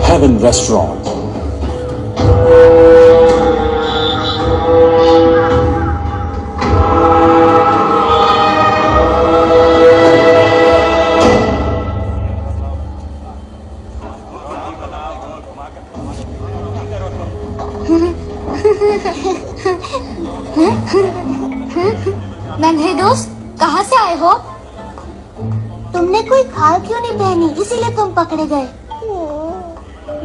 Heaven Restaurant. नन्हे दोस्त, कहाँ से आए हो? तुमने कोई खाल क्यों नहीं पहनी, इसीलिए तुम पकड़े गए।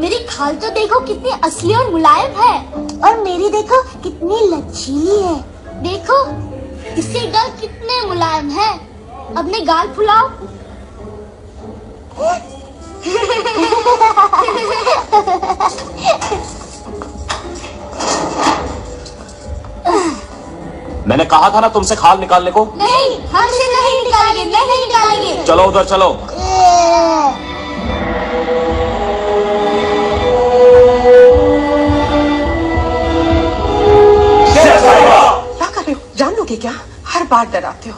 मेरी खाल तो देखो कितनी असली और मुलायम है, और मेरी देखो कितनी लचीली है। देखो इसके गाल कितने मुलायम है। अपने गाल फुलाओ। मैंने कहा था ना तुमसे खाल निकालने को। नहीं, हमसे नहीं निकालेंगे, नहीं निकालेंगे। चलो उधर चलो। क्या कर रहे हो? जान लोगे क्या? हर बार डराते हो।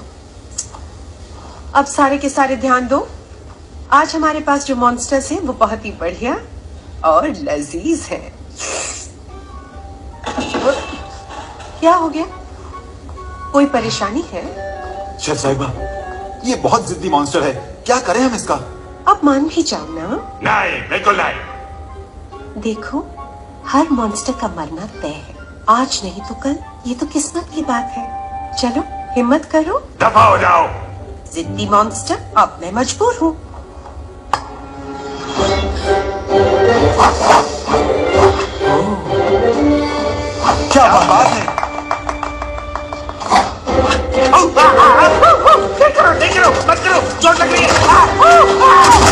अब सारे के सारे ध्यान दो। आज हमारे पास जो मॉन्स्टर्स हैं वो बहुत ही बढ़िया और लजीज हैं। क्या हो गया? कोई परेशानी है? शेफ साहिबा, ये बहुत जिद्दी मॉन्स्टर है, क्या करें हम इसका? अब मान भी जाओ ना। नहीं, बिल्कुल नहीं। देखो, हर मॉन्स्टर का मरना तय है। आज नहीं तो कल, ये तो किस्मत की बात है। चलो हिम्मत करो। दफा हो जाओ। जिद्दी मॉन्स्टर, अब मैं मजबूर हूँ। क्या बात है? मत करो, चोट लग रही है।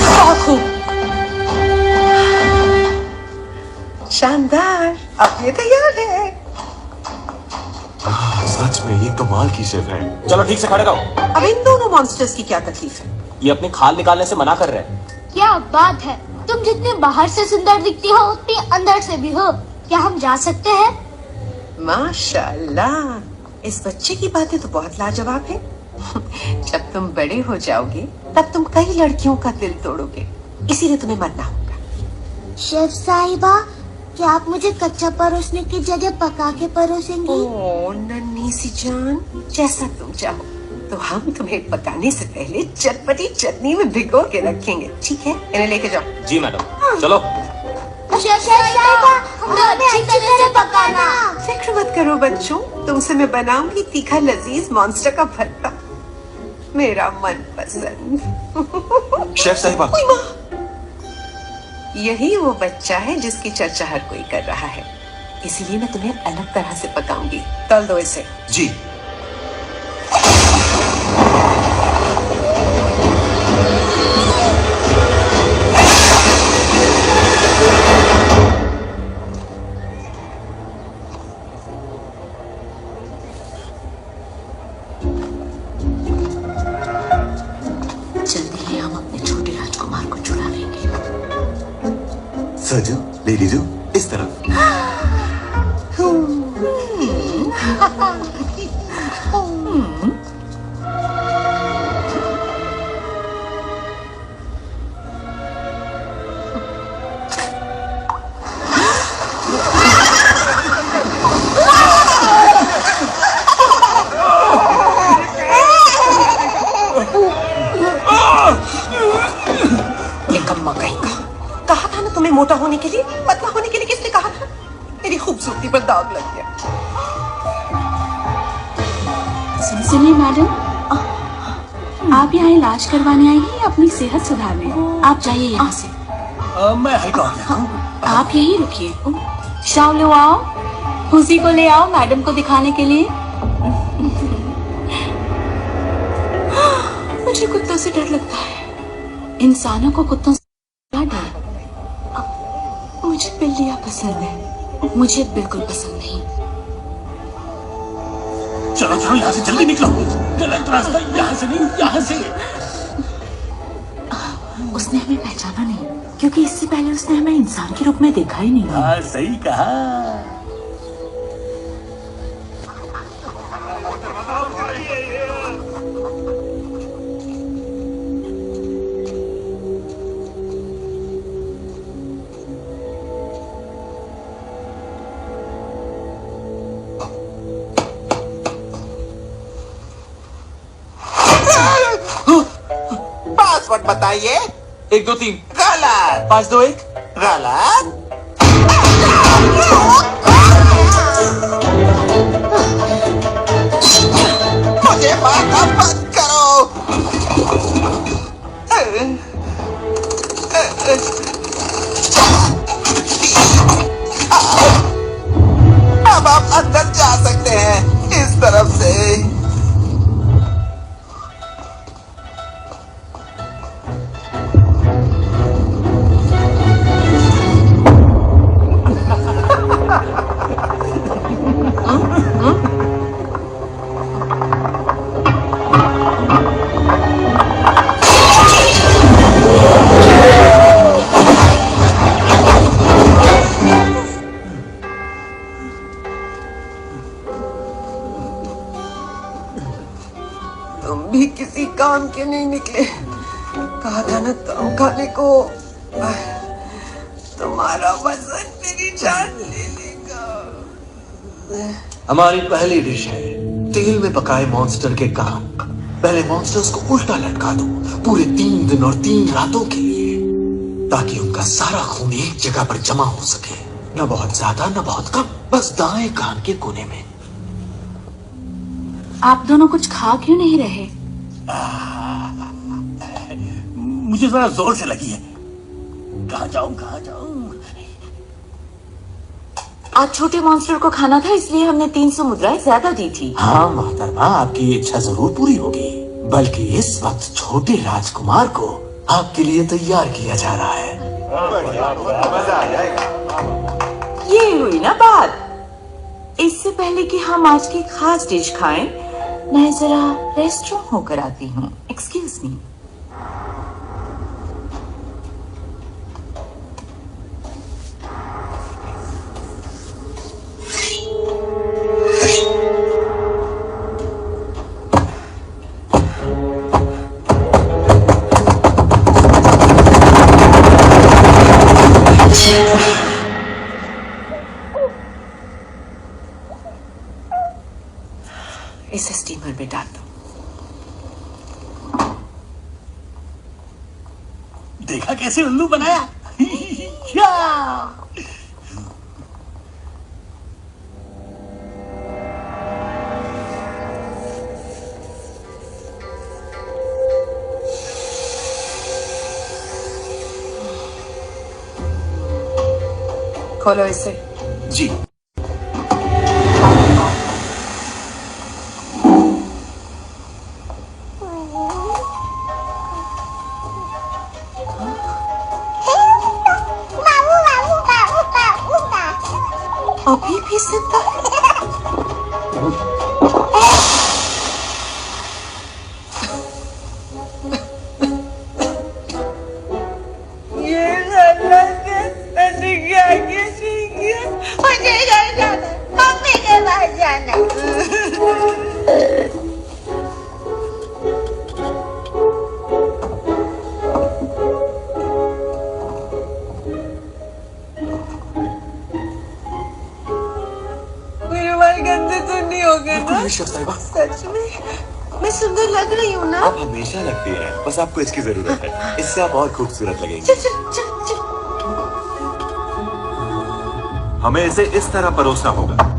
बहुत खूब, शानदार। अब ये तैयार है। सच में ये कमाल की शेफ है। चलो ठीक से खड़े रहो। अब इन दोनों मॉन्स्टर्स की क्या तकलीफ है? ये अपनी खाल निकालने से मना कर रहे हैं। क्या बात है, तुम जितने बाहर से सुंदर दिखती हो उतनी अंदर से भी हो। क्या हम जा सकते हैं? माशाल्लाह, इस बच्चे की बातें तो बहुत लाजवाब है। जब तुम बड़े हो जाओगे तब तुम कई लड़कियों का दिल तोड़ोगे, इसीलिए तुम्हें मरना होगा। शेफ साहिबा, क्या आप मुझे कच्चा परोसने की जगह पका के परोसेंगी? ओ नन्ही सी जान, जैसा तुम चाहो। तो हम तुम्हें पकाने से पहले चटपटी चटनी में भिगो के रखेंगे, ठीक है? इन्हें लेके जाओ। जी मैडम, चलो। शेफ साहिबा, हमें अच्छी तरह पकाना। फिक्र मत करो बच्चों, तुमसे मैं बनाऊंगी तीखा लजीज मॉन्स्टर का भरता, मेरा मनपसंद। शेफ साहिबा, यही वो बच्चा है जिसकी चर्चा हर कोई कर रहा है, इसीलिए मैं तुम्हें अलग तरह से पकाऊंगी। तल दो इसे। जी। जल्दी ही हम अपने छोटे राजकुमार को चुरा लेंगे। सजो, ले लीजो, इस तरफ। निकम्मा कहीं का। कहा था ना तुम्हें मोटा होने के लिए, पतला होने के लिए किसने कहा था? मेरी खूबसूरती पर दाग लग गया। सुनिए मैडम, आप यहाँ इलाज करवाने आई हैं या अपनी सेहत सुधारने? आप जाइए यहाँ से। मैं हल्का हो गया हूँ। आप यही रुकिए। शाओ ले आओ, खुशी को ले आओ मैडम को दिखाने के लिए। मुझे कुत्तों से डर लगता है। इंसानों को कुत्तों से क्या डर? मुझे बिल्लियाँ पसंद है। मुझे बिल्कुल पसंद नहीं। चलो चलो यहाँ से जल्दी निकलो। गलत रास्ता, यहाँ से नहीं, यहाँ से। उसने हमें पहचाना नहीं, क्योंकि इससे पहले उसने हमें इंसान के रूप में देखा ही नहीं। हाँ, सही कहा। पासवर्ड बताइए। 1 2 3 गलत। 5 2 1 गलत। मुझे मारना बंद करो। अब आप अंदर जा सकते हैं, इस तरफ से। तुम भी किसी काम के नहीं निकले। कहा था ना तुम खाने को। तुम्हारा वजन मेरी जान ले लेगा। हमारी पहली डिश है तेल में पकाए मॉन्स्टर के कान। पहले मॉन्स्टर्स को उल्टा लटका दो पूरे 3 दिन और 3 रातों के लिए, ताकि उनका सारा खून एक जगह पर जमा हो सके। न बहुत ज्यादा न बहुत कम, बस दाएं कान के कोने में। आप दोनों कुछ खा क्यों नहीं रहे? मुझे जरा जोर से लगी है। कहाँ जाऊं, कहाँ जाऊं? आज छोटे मॉन्स्टर को खाना था, इसलिए हमने 300 मुद्राएं ज्यादा दी थी। हाँ मोहतरमा, आपकी इच्छा जरूर पूरी होगी, बल्कि इस वक्त छोटे राजकुमार को आपके लिए तैयार किया जा रहा है। मजा आ जाएगा। ये हुई ना बात। इससे पहले कि हम आज की खास डिश खाएं, मैं जरा रेस्टरूम होकर आती हूँ। Excuse me. इसे स्टीमर में डाल दो। देखा कैसे उल्लू बनाया? खोलो इसे। जी। अभी भी जिंदा है? ये गलत है। मैंने क्या किया? मुझे घर जाना है, मम्मी के पास जाना है। मेरे बाल गंदे तो नहीं हो गए ना? साहिबा, सच में मैं सुंदर लग रही हूँ ना? आप हमेशा लगती हैं, बस आपको इसकी जरूरत है। इससे आप और खूबसूरत लगेंगी। चल चल चल चल। हमें इसे इस तरह परोसना होगा।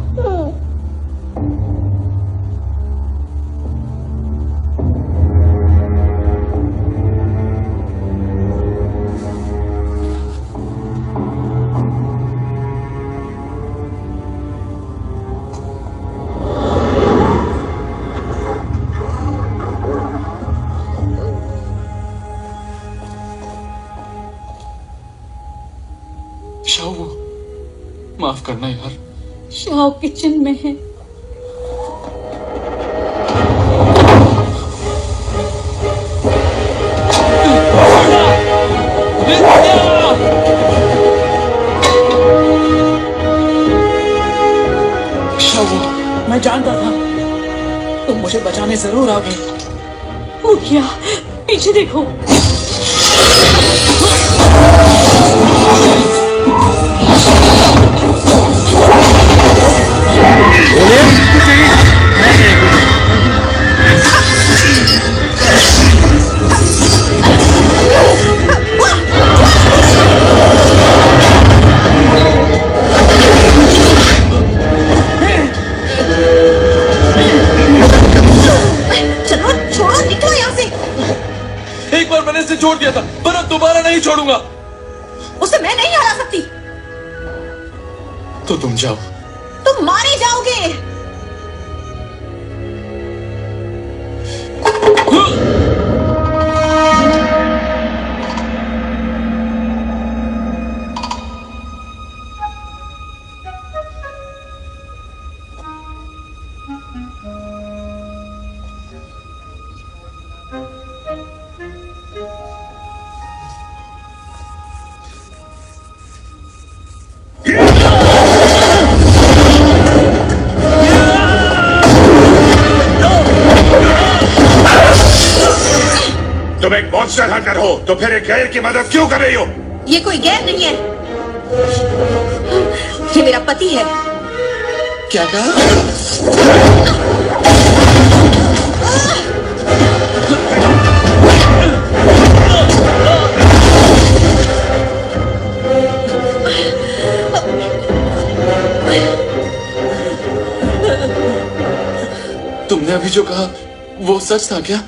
शाहू, माफ करना यार। शाह किचन में है। शाहू, मैं जानता था तुम मुझे बचाने जरूर आओगे। वो क्या? पीछे देखो। चलो छोड़ो, निकलो यहाँ से। एक बार मैंने इसे छोड़ दिया था, पर अब दोबारा नहीं छोड़ूंगा। उसे मैं नहीं हरा सकती। तो तुम जाओ। तुम मारे जाओगे। तुम एक मॉन्स्टर हंटर हो, तो फिर एक गैर की मदद क्यों कर रही हो? ये कोई गैर नहीं है, ये मेरा पति है। क्या कहा? तुमने अभी जो कहा वो सच था क्या?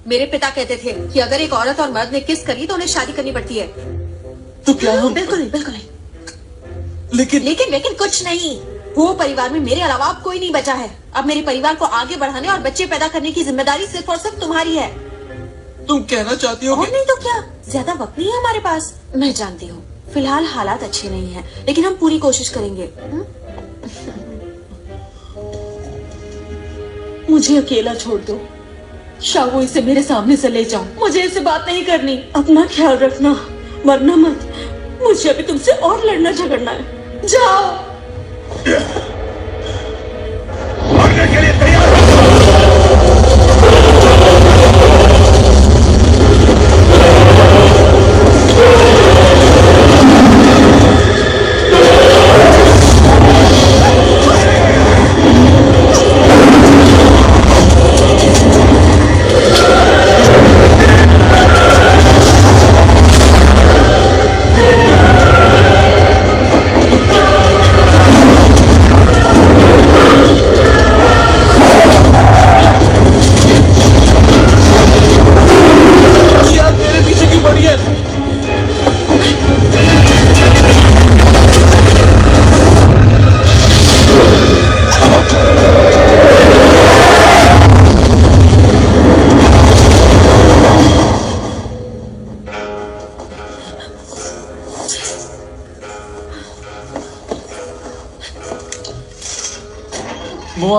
मेरे पिता कहते थे कि अगर एक औरत और मर्द ने किस करी तो उन्हें शादी करनी पड़ती है। तो क्या हम? बिल्कुल नहीं, बिल्कुल नहीं। लेकिन कुछ नहीं। वो परिवार में मेरे अलावा अब कोई नहीं बचा है। अब मेरे परिवार को आगे बढ़ाने और बच्चे पैदा करने की जिम्मेदारी सिर्फ और सिर्फ तुम्हारी है। तुम कहना चाहती हो? और नहीं तो क्या, ज्यादा वक्त नहीं है हमारे पास। मैं जानती हूँ फिलहाल हालात अच्छे नहीं है, लेकिन हम पूरी कोशिश करेंगे। मुझे अकेला छोड़ दो। शाहू, इसे मेरे सामने से ले जाओ। मुझे इससे बात नहीं करनी। अपना ख्याल रखना, मरना मत। मुझे अभी तुमसे और लड़ना झगड़ना है। जाओ। मरने के लिए तैयार हो।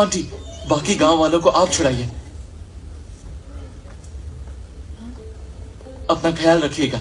आंटी, बाकी गांव वालों को आप छुड़ाइए। अपना ख्याल रखिएगा।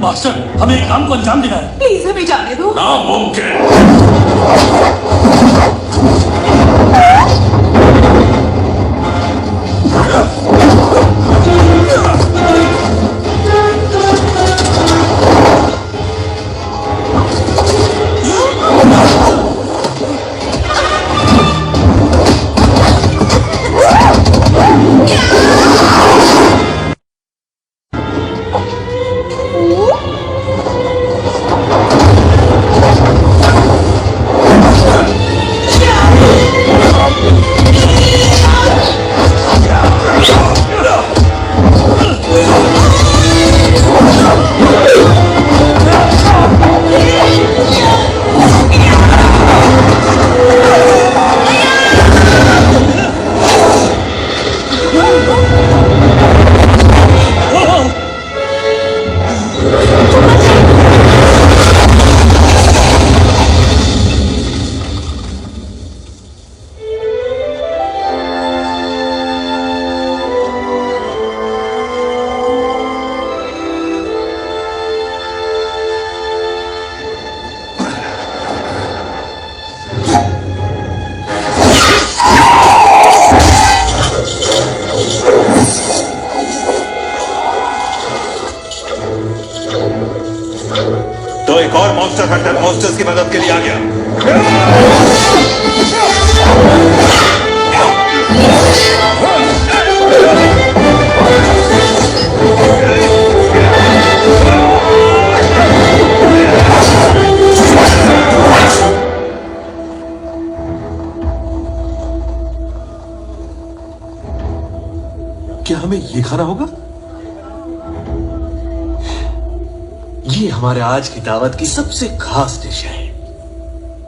मास्टर, हमें एक काम को अंजाम देना है। प्लीज हमें जाने दो। नामुमकिन। तो एक और मॉन्स्टर हंटर मॉन्स्टर्स की मदद के लिए आ गया। क्या हमें ये खाना होगा? ये हमारे आज की दावत की सबसे खास डिश है,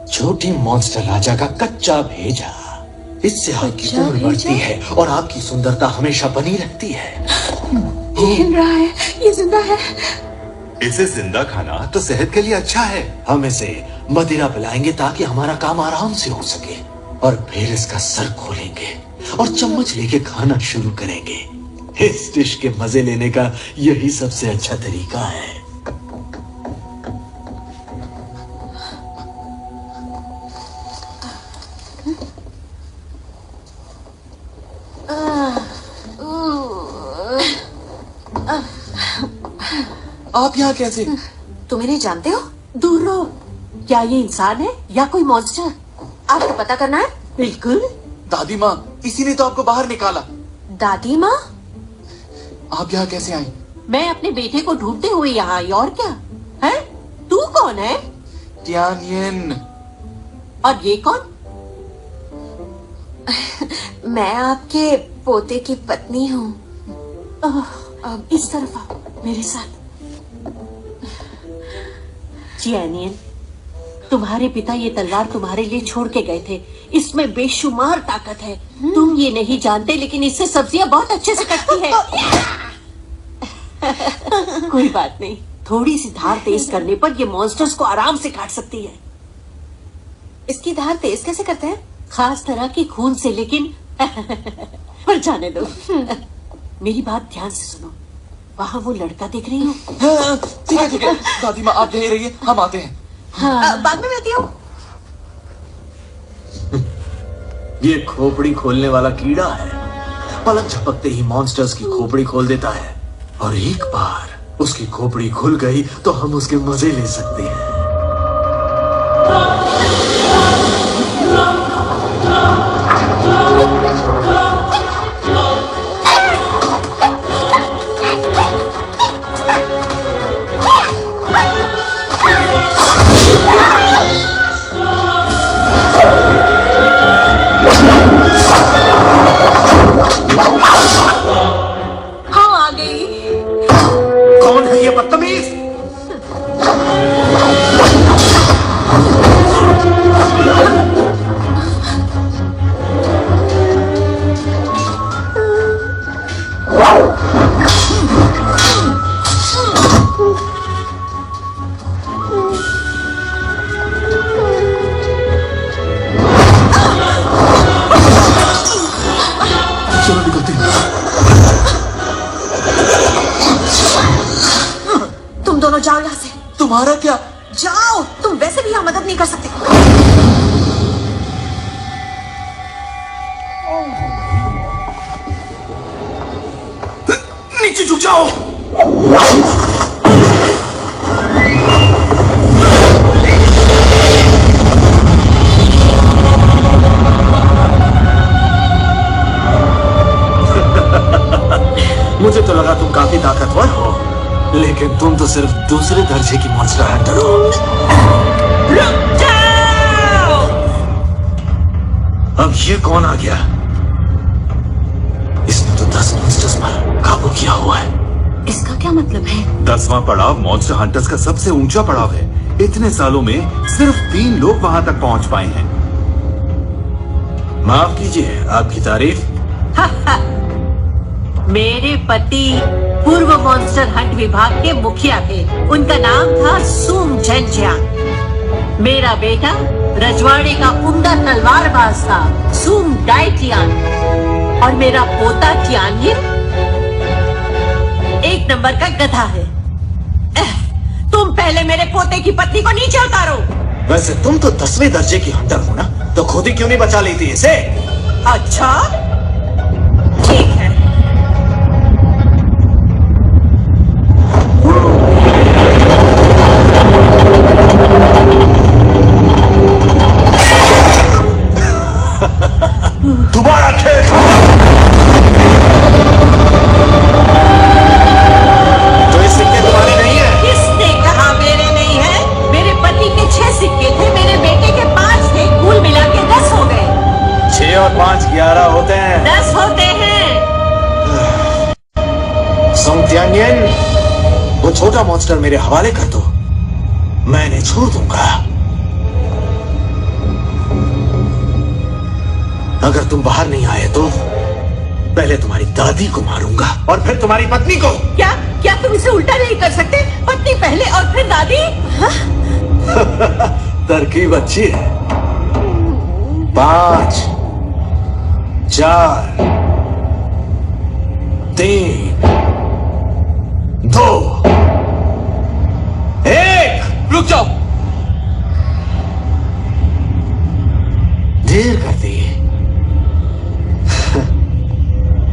छोटे मॉन्स्टर राजा का कच्चा भेजा। इससे आपकी उम्र बढ़ती है और आपकी सुंदरता हमेशा बनी रहती है। ये हिल रहा है, ये जिंदा है। इसे जिंदा खाना तो सेहत के लिए अच्छा है। हम इसे मदिरा पिलाएंगे ताकि हमारा काम आराम से हो सके, और फिर इसका सर खोलेंगे और चम्मच लेके खाना शुरू करेंगे। इस डिश के मजे लेने का यही सबसे अच्छा तरीका है। आप यहाँ कैसे? तुम इन्हें जानते हो? दूर रहो। क्या ये इंसान है या कोई मॉन्स्टर? आपको पता करना है? बिल्कुल। दादी माँ, इसी ने तो आपको बाहर निकाला। दादी माँ? आप यहाँ कैसे आई? मैं अपने बेटे को ढूंढते हुए यहाँ आई, और क्या है? तू कौन है? टियानियन। और ये कौन? मैं आपके पोते की पत्नी हूँ। अब इस तरफ आओ मेरे साथ। टियानियन, तुम्हारे पिता ये तलवार तुम्हारे लिए छोड़ के गए थे। इसमें बेशुमार ताकत है। तुम ये नहीं जानते, लेकिन इससे सब्जियां बहुत अच्छे से कटती है। कोई बात नहीं, थोड़ी सी धार तेज करने पर ये मॉन्स्टर्स को आराम से काट सकती है। इसकी धार तेज कैसे करते हैं? खास तरह के खून से, लेकिन पर जाने दो। मेरी बात ध्यान से सुनो। वहाँ वो लड़का देख रही हो? ठीक है दादी माँ, आप यहीं रहिए, हम आते हैं। हाँ। बाद में आती हूँ। ये खोपड़ी खोलने वाला कीड़ा है। पलक झपकते ही मॉन्स्टर्स की खोपड़ी खोल देता है, और एक बार उसकी खोपड़ी खुल गई तो हम उसके मजे ले सकते हैं। कौन है ये बदतमीज? तुम दोनों जाओ यहाँ से। तुम्हारा क्या? जाओ, तुम वैसे भी यहाँ मदद नहीं कर सकते। नीचे झुक जाओ। मुझे तो लगा तुम काफी ताकतवर हो, लेकिन तुम तो सिर्फ दूसरे दर्जे की मॉन्स्टर हंटर हो। रुक जाओ! अब ये कौन आ गया? इसने तो 10 मॉन्स्टर्स पर काबू किया हुआ है। इसका क्या मतलब है? 10वां पड़ाव मॉन्स्टर हंटर्स का सबसे ऊंचा पड़ाव है। इतने सालों में सिर्फ 3 लोग वहां तक पहुंच पाए हैं। माफ कीजिए, आपकी तारीफ? मेरे पति पूर्व मॉन्स्टर हंट विभाग के मुखिया थे। उनका नाम था सूम झेंझियांग। मेरा बेटा रजवाड़े का उम्दा तलवारबाज था, सूम डाइटियान। और मेरा पोता टियानयिन एक नंबर का गधा है। तुम पहले मेरे पोते की पत्नी को नीचे उतारो। वैसे तुम तो 10वें दर्जे की हंटर हो ना, तो खुद ही क्यों नहीं बचा लेती इसे? अच्छा, ठीक है। दोबारा खेल। तो ये सिक्के तुम्हारे नहीं है? किसने कहा मेरे नहीं है? मेरे पति के 6 सिक्के थे, मेरे बेटे के 5 थे, कुल मिला के 10 हो गए। 6 और 5 11 होते हैं। 10 होते हैं। सूम टियानयिन, वो छोटा मॉन्स्टर मेरे हवाले कर दो, मैं इन्हें छोड़ दूंगा। अगर तुम बाहर नहीं आए तो पहले तुम्हारी दादी को मारूंगा और फिर तुम्हारी पत्नी को। क्या क्या तुम इसे उल्टा नहीं कर सकते? पत्नी पहले और फिर दादी? तरकीब अच्छी है। 5 4 3 2 1। रुक जाओ। देर कर दी।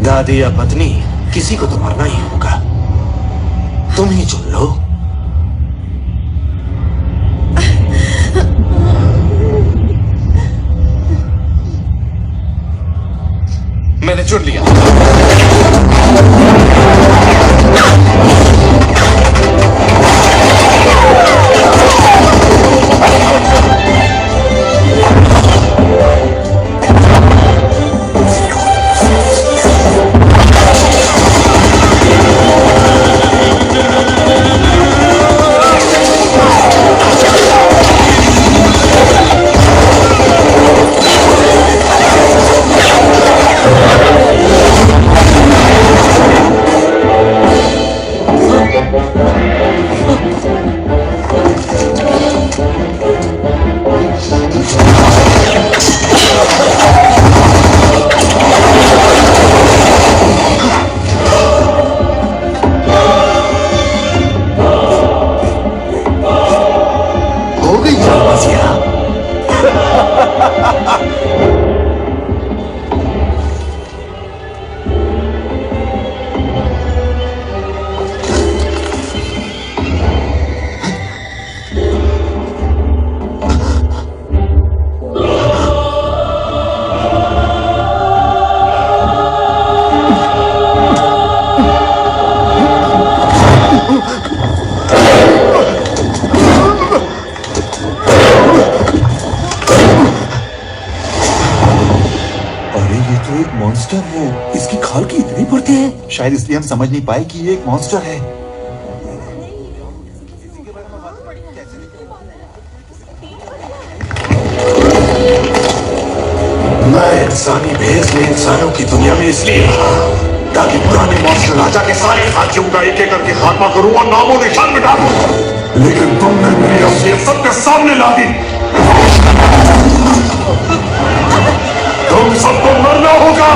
दादी या पत्नी, किसी को तो मरना ही होगा। तुम ही चुन लो। मैंने चुन लिया। शायद इसलिए हम समझ नहीं पाए कि ये एक मॉन्स्टर है। मैं इंसानी भेष में इंसानों की दुनिया में इसलिए रहा ताकि पुराने मॉन्स्टर राजा के सारे साथियों का एक एक करके खात्मा करूं और नामो निशान मिटा दूं। लेकिन तुमने मेरी असलियत सबके सामने ला दी। तुम सबको मरना होगा।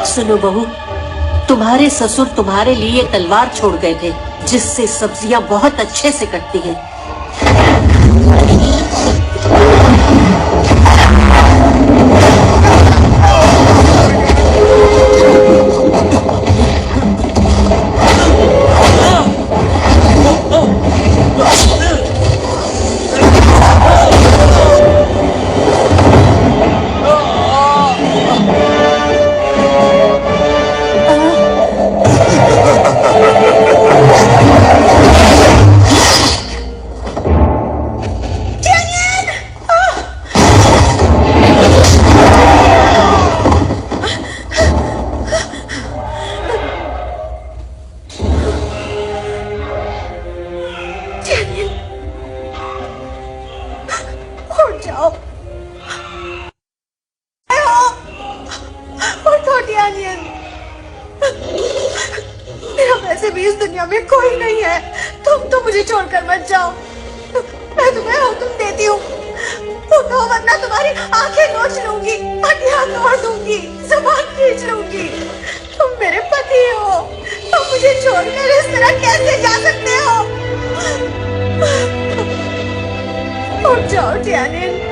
सुनो बहू, तुम्हारे ससुर तुम्हारे लिए तलवार छोड़ गए थे जिससे सब्जियां बहुत अच्छे से कटती हैं। मेरा वैसे भी इस दुनिया में कोई नहीं है। तुम तो मुझे छोड़कर मत जाओ। मैं तुम्हें हुक्म देती हूँ, उठो वरना तुम्हारी आंखें नोच लूंगी, हड्डियां तोड़ दूंगी, जुबान खींच लूंगी। तुम मेरे पति हो, तुम मुझे छोड़कर इस तरह कैसे जा सकते हो? उठ जाओ टियानिन।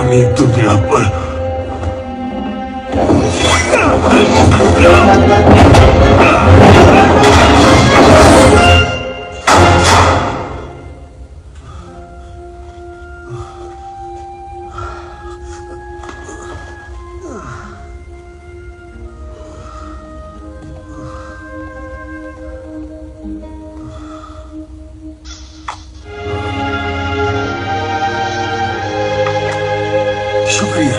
इंसानी दुनिया पर शुक्रिया।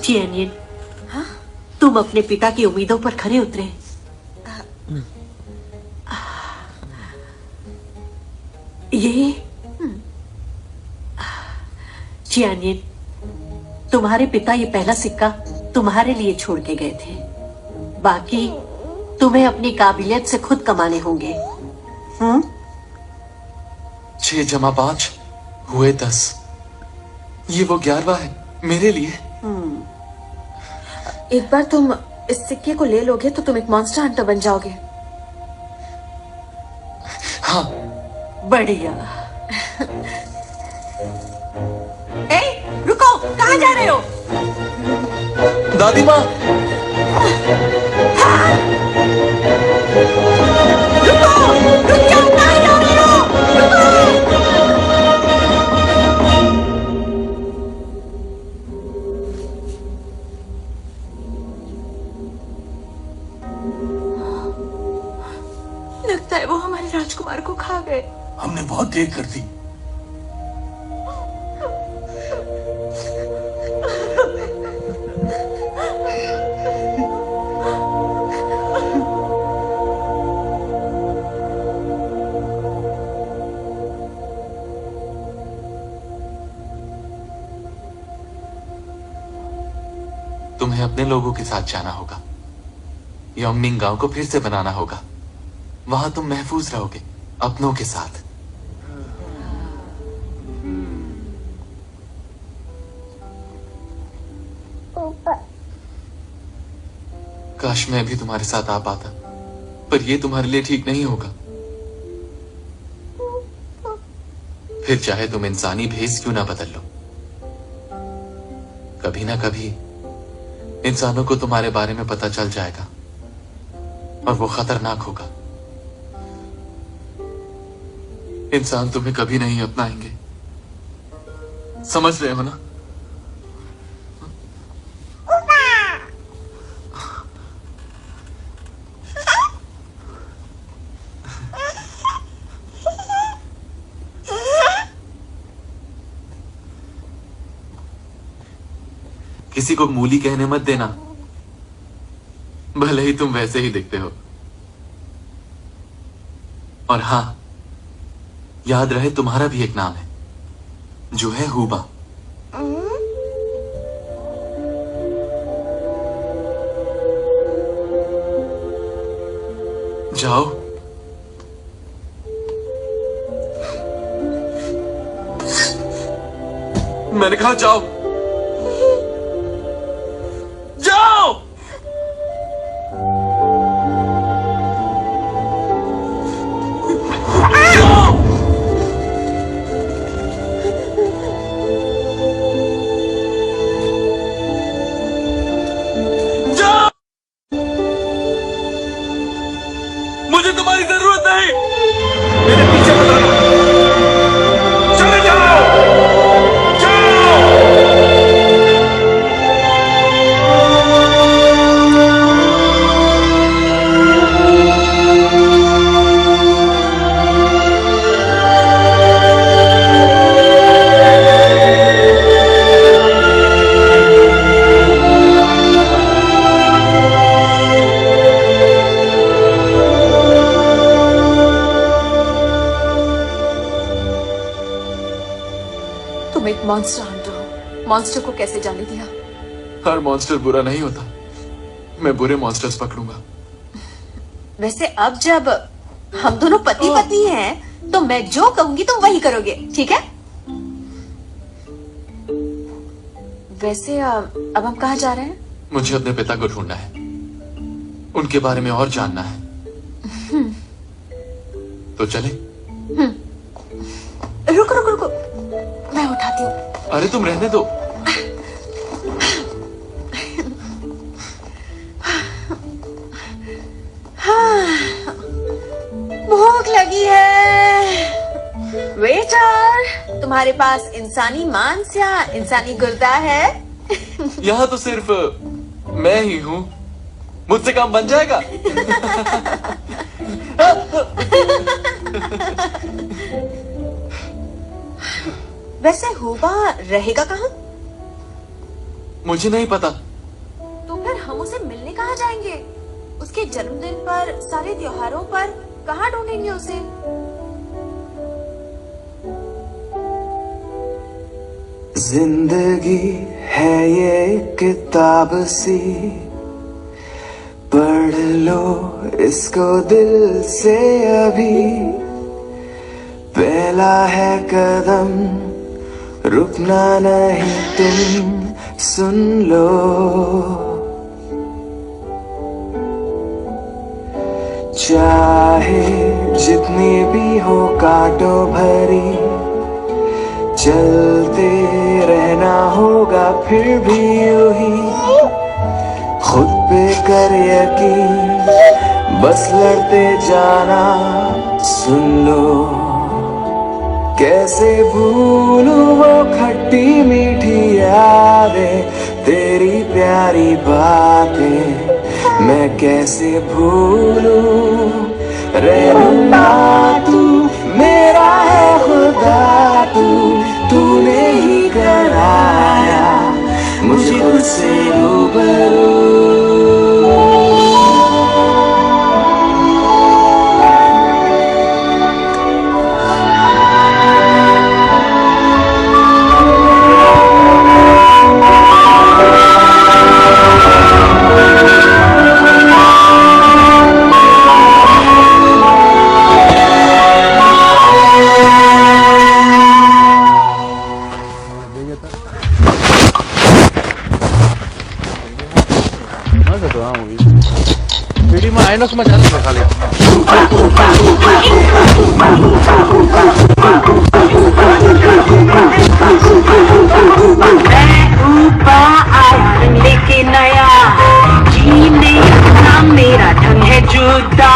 जियानिन, तुम अपने पिता की उम्मीदों पर खरे उतरे। ये जियानिन, तुम्हारे पिता ये पहला सिक्का तुम्हारे लिए छोड़ के गए थे। बाकी तुम्हें अपनी काबिलियत से खुद कमाने होंगे। 6 जमा 5 हुए 10। ये वो 11वां है मेरे लिए। एक बार तुम इस सिक्के को ले लोगे तो तुम एक मॉन्स्टर हंटर बन जाओगे। हाँ, बढ़िया। ए, रुको, कहाँ जा रहे हो? दादी माँ। रुको, रुक जाओ, कहाँ जा रहे हो? रुको। लगता है वो हमारे राजकुमार को खा गए। हमने बहुत देर कर दी। तुम्हें अपने लोगों के साथ जाना होगा। योंगनिंग गांव को फिर से बनाना होगा। वहां तुम महफूज रहोगे अपनों के साथ। काश मैं भी तुम्हारे साथ आ पाता, पर यह तुम्हारे लिए ठीक नहीं होगा। फिर चाहे तुम इंसानी भेष क्यों ना बदल लो, कभी ना कभी इंसानों को तुम्हारे बारे में पता चल जाएगा और वो खतरनाक होगा। इंसान तुम्हें कभी नहीं अपनाएंगे, समझ रहे हो ना? किसी को मूली कहने मत देना, भले ही तुम वैसे ही दिखते हो। और हां, याद रहे तुम्हारा भी एक नाम है, जो है हुबा। जाओ। मैंने कहा जाओ। जाओ। मुझे तुम्हारी जरूरत नहीं। मेरे पीछे मत आना। चले जाओ। तुम एक मॉन्स्टर हंटर हो, मॉन्स्टर को कैसे जाने दिया? हर मॉन्स्टर बुरा नहीं होता, मैं बुरे मॉन्स्टर्स पकड़ूंगा। वैसे अब जब हम दोनों पति पत्नी हैं, तो मैं जो कहूंगी तुम वही करोगे, ठीक है? वैसे अब हम कहाँ जा रहे हैं? मुझे अपने पिता को ढूंढना है, उनके बारे में और जानना है। तो चले? रुको रुको रुको, मैं उठाती हूँ। अरे तुम रहने दो। भूख लगी है। वेटर, तुम्हारे पास इंसानी मांस या इंसानी गुर्दा है? यहाँ तो सिर्फ मैं ही हूँ, मुझसे काम बन जाएगा। वैसे हुबा रहेगा कहाँ? मुझे नहीं पता। तो फिर हम उसे मिलने कहाँ जाएंगे? उसके जन्मदिन पर, सारे त्योहारों पर कहाँ ढूंढेंगे उसे? जिंदगी है ये किताब सी, पढ़ लो इसको दिल से अभी। पहला है कदम, रुकना नहीं तुम सुन लो। चाहे जितनी भी हो कांटों भरी, चलते रहना होगा फिर भी यूं ही। खुद पे कर यकीन, बस लड़ते जाना सुन लो। कैसे भूलूं वो खट्टी मीठी यादें, तेरी प्यारी बातें मैं कैसे भूलूं। रहनुमा तू मेरा है खुदा, तूने ही कराया मुझे खुद से रूबरू। आइनॉक्स में जाना है खाली। मैं ऊपर आया लेके नया, जीने का मेरा ढंग है जुदा।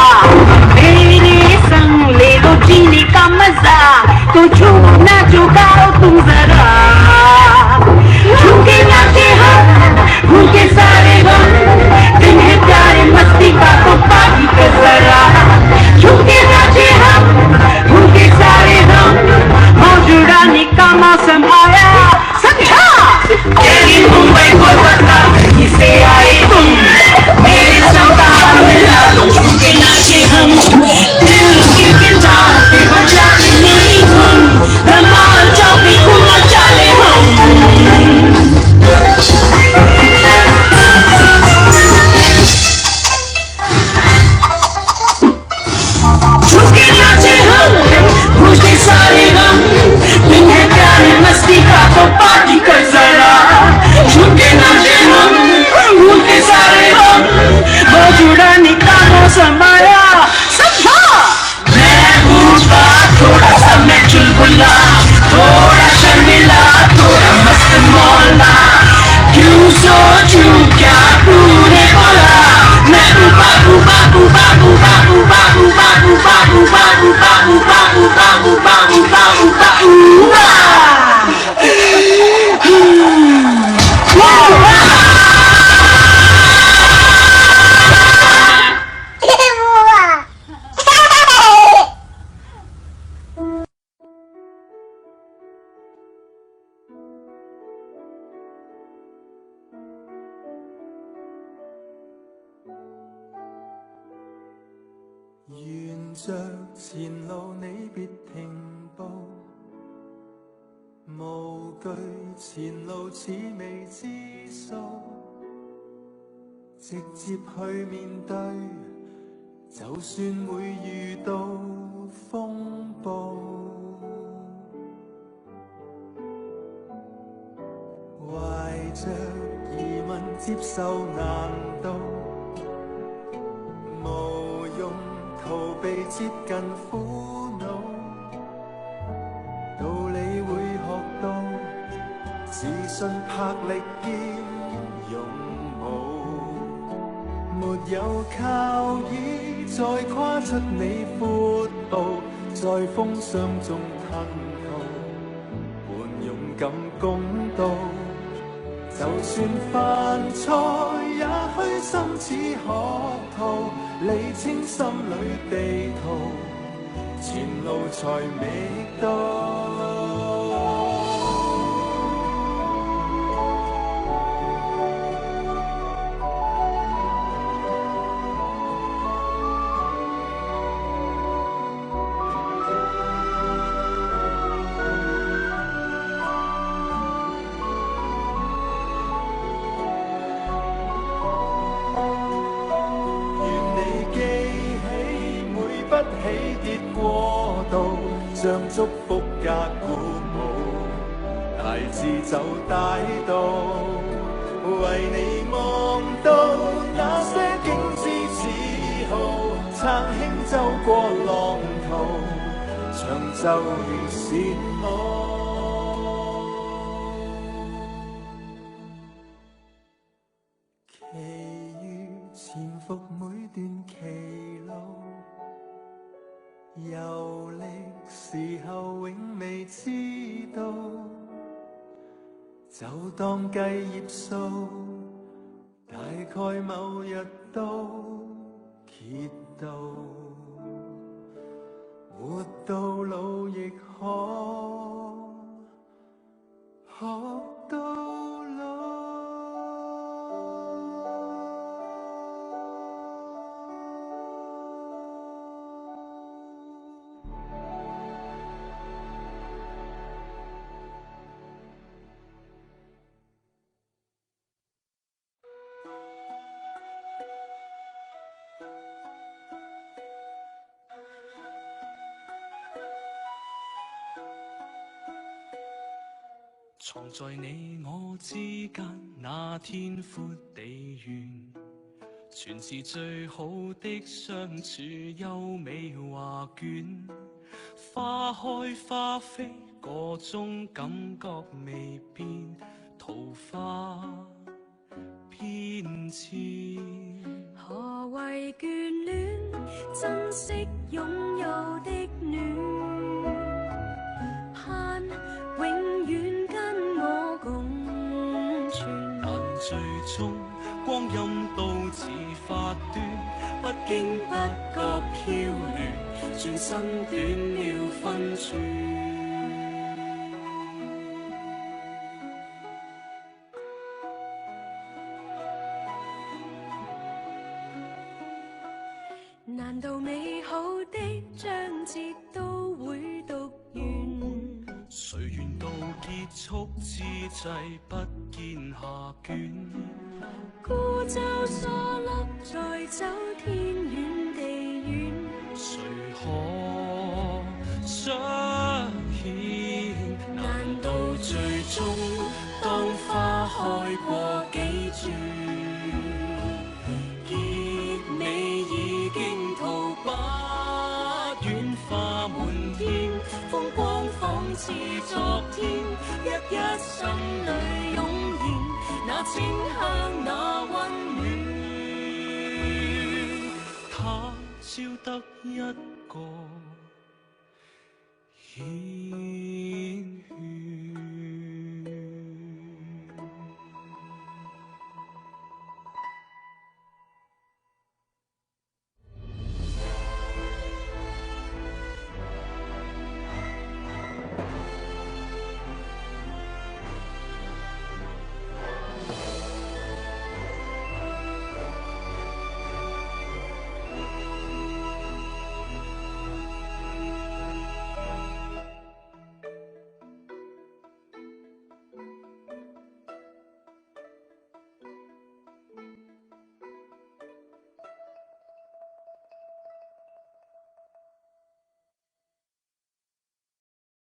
मेरे संग ले लो जीने का मजा, तो झूमना झुकाओ तुम जरा। झुके नाचे हम, भूखे सारे गम, दिन है प्यारे मस्ती का तो पार्टी पे जरा। झुके नाचे हम, भूखे सारे गम, मौज उड़ाने का मौसम आया। समझा? तेरी मुंबई कोलकाता किसे आए तुम, मेरे संग मिला लो। झुके नाचे हम, दिल की गिटार पे बजाने नहीं हम, धमाल चौकी को मचाले हम। झुके नाचे हम, भूखे सारे हम, दिन है प्यारे मस्ती का तो पार्टी कर जरा। झुके नाचे हम, भूखे सारे हम, मौज उड़ाने का मौसम आया। समझा? मैं ऊँचा थोड़ा सा मैं चुलबुला, थोड़ा शर्मिला, थोड़ा मस्त मौला। क्यों सोचूं क्या तूने बोला, मैं बाबू बाबू बाबू बाबू बाबू बाबू बाबू बाबू बाबू बाबू बाबू बाबू बाबू बाबू।沿着前路你別停步，無懼前路似未知數，直接去面對，就算會遇到風暴。懷接受難度，無用逃避接近苦惱，道理會學到，自信魄力兼勇武，沒有靠倚再跨出你闊步，在風霜中吞吐，換勇敢公道。就算犯錯，也虛心似學徒，理清心裏地圖，前路才覓到。起跌過度，將祝福加鼓舞，大志就大到，為你望到那些景致自豪，撐輕舟過浪濤，長袖如羨慕。其餘潛伏每段歧路。遊歷時候永未知道，就當計葉數，大概某日都揭到，活到老亦學到老。藏在你我之間那天闊地緣，全是最好的相處，優美畫卷。花開花飛，個中感覺未變，桃花變遷。何謂眷戀？珍惜擁有的暖，盼永遠跟我共存。但最終光陰都似發端，不經不覺飄亂，轉身斷了分寸。難道美好的章節都會讀完？誰願到結束之際不見下卷？孤舟疏粒再走天遠地遠，誰可相見？難道最終當花開過幾轉，結尾已經逃不遠，花滿天，風光仿似昨天，一一心裏湧現，那清香那溫暖，他只得一個繾綣。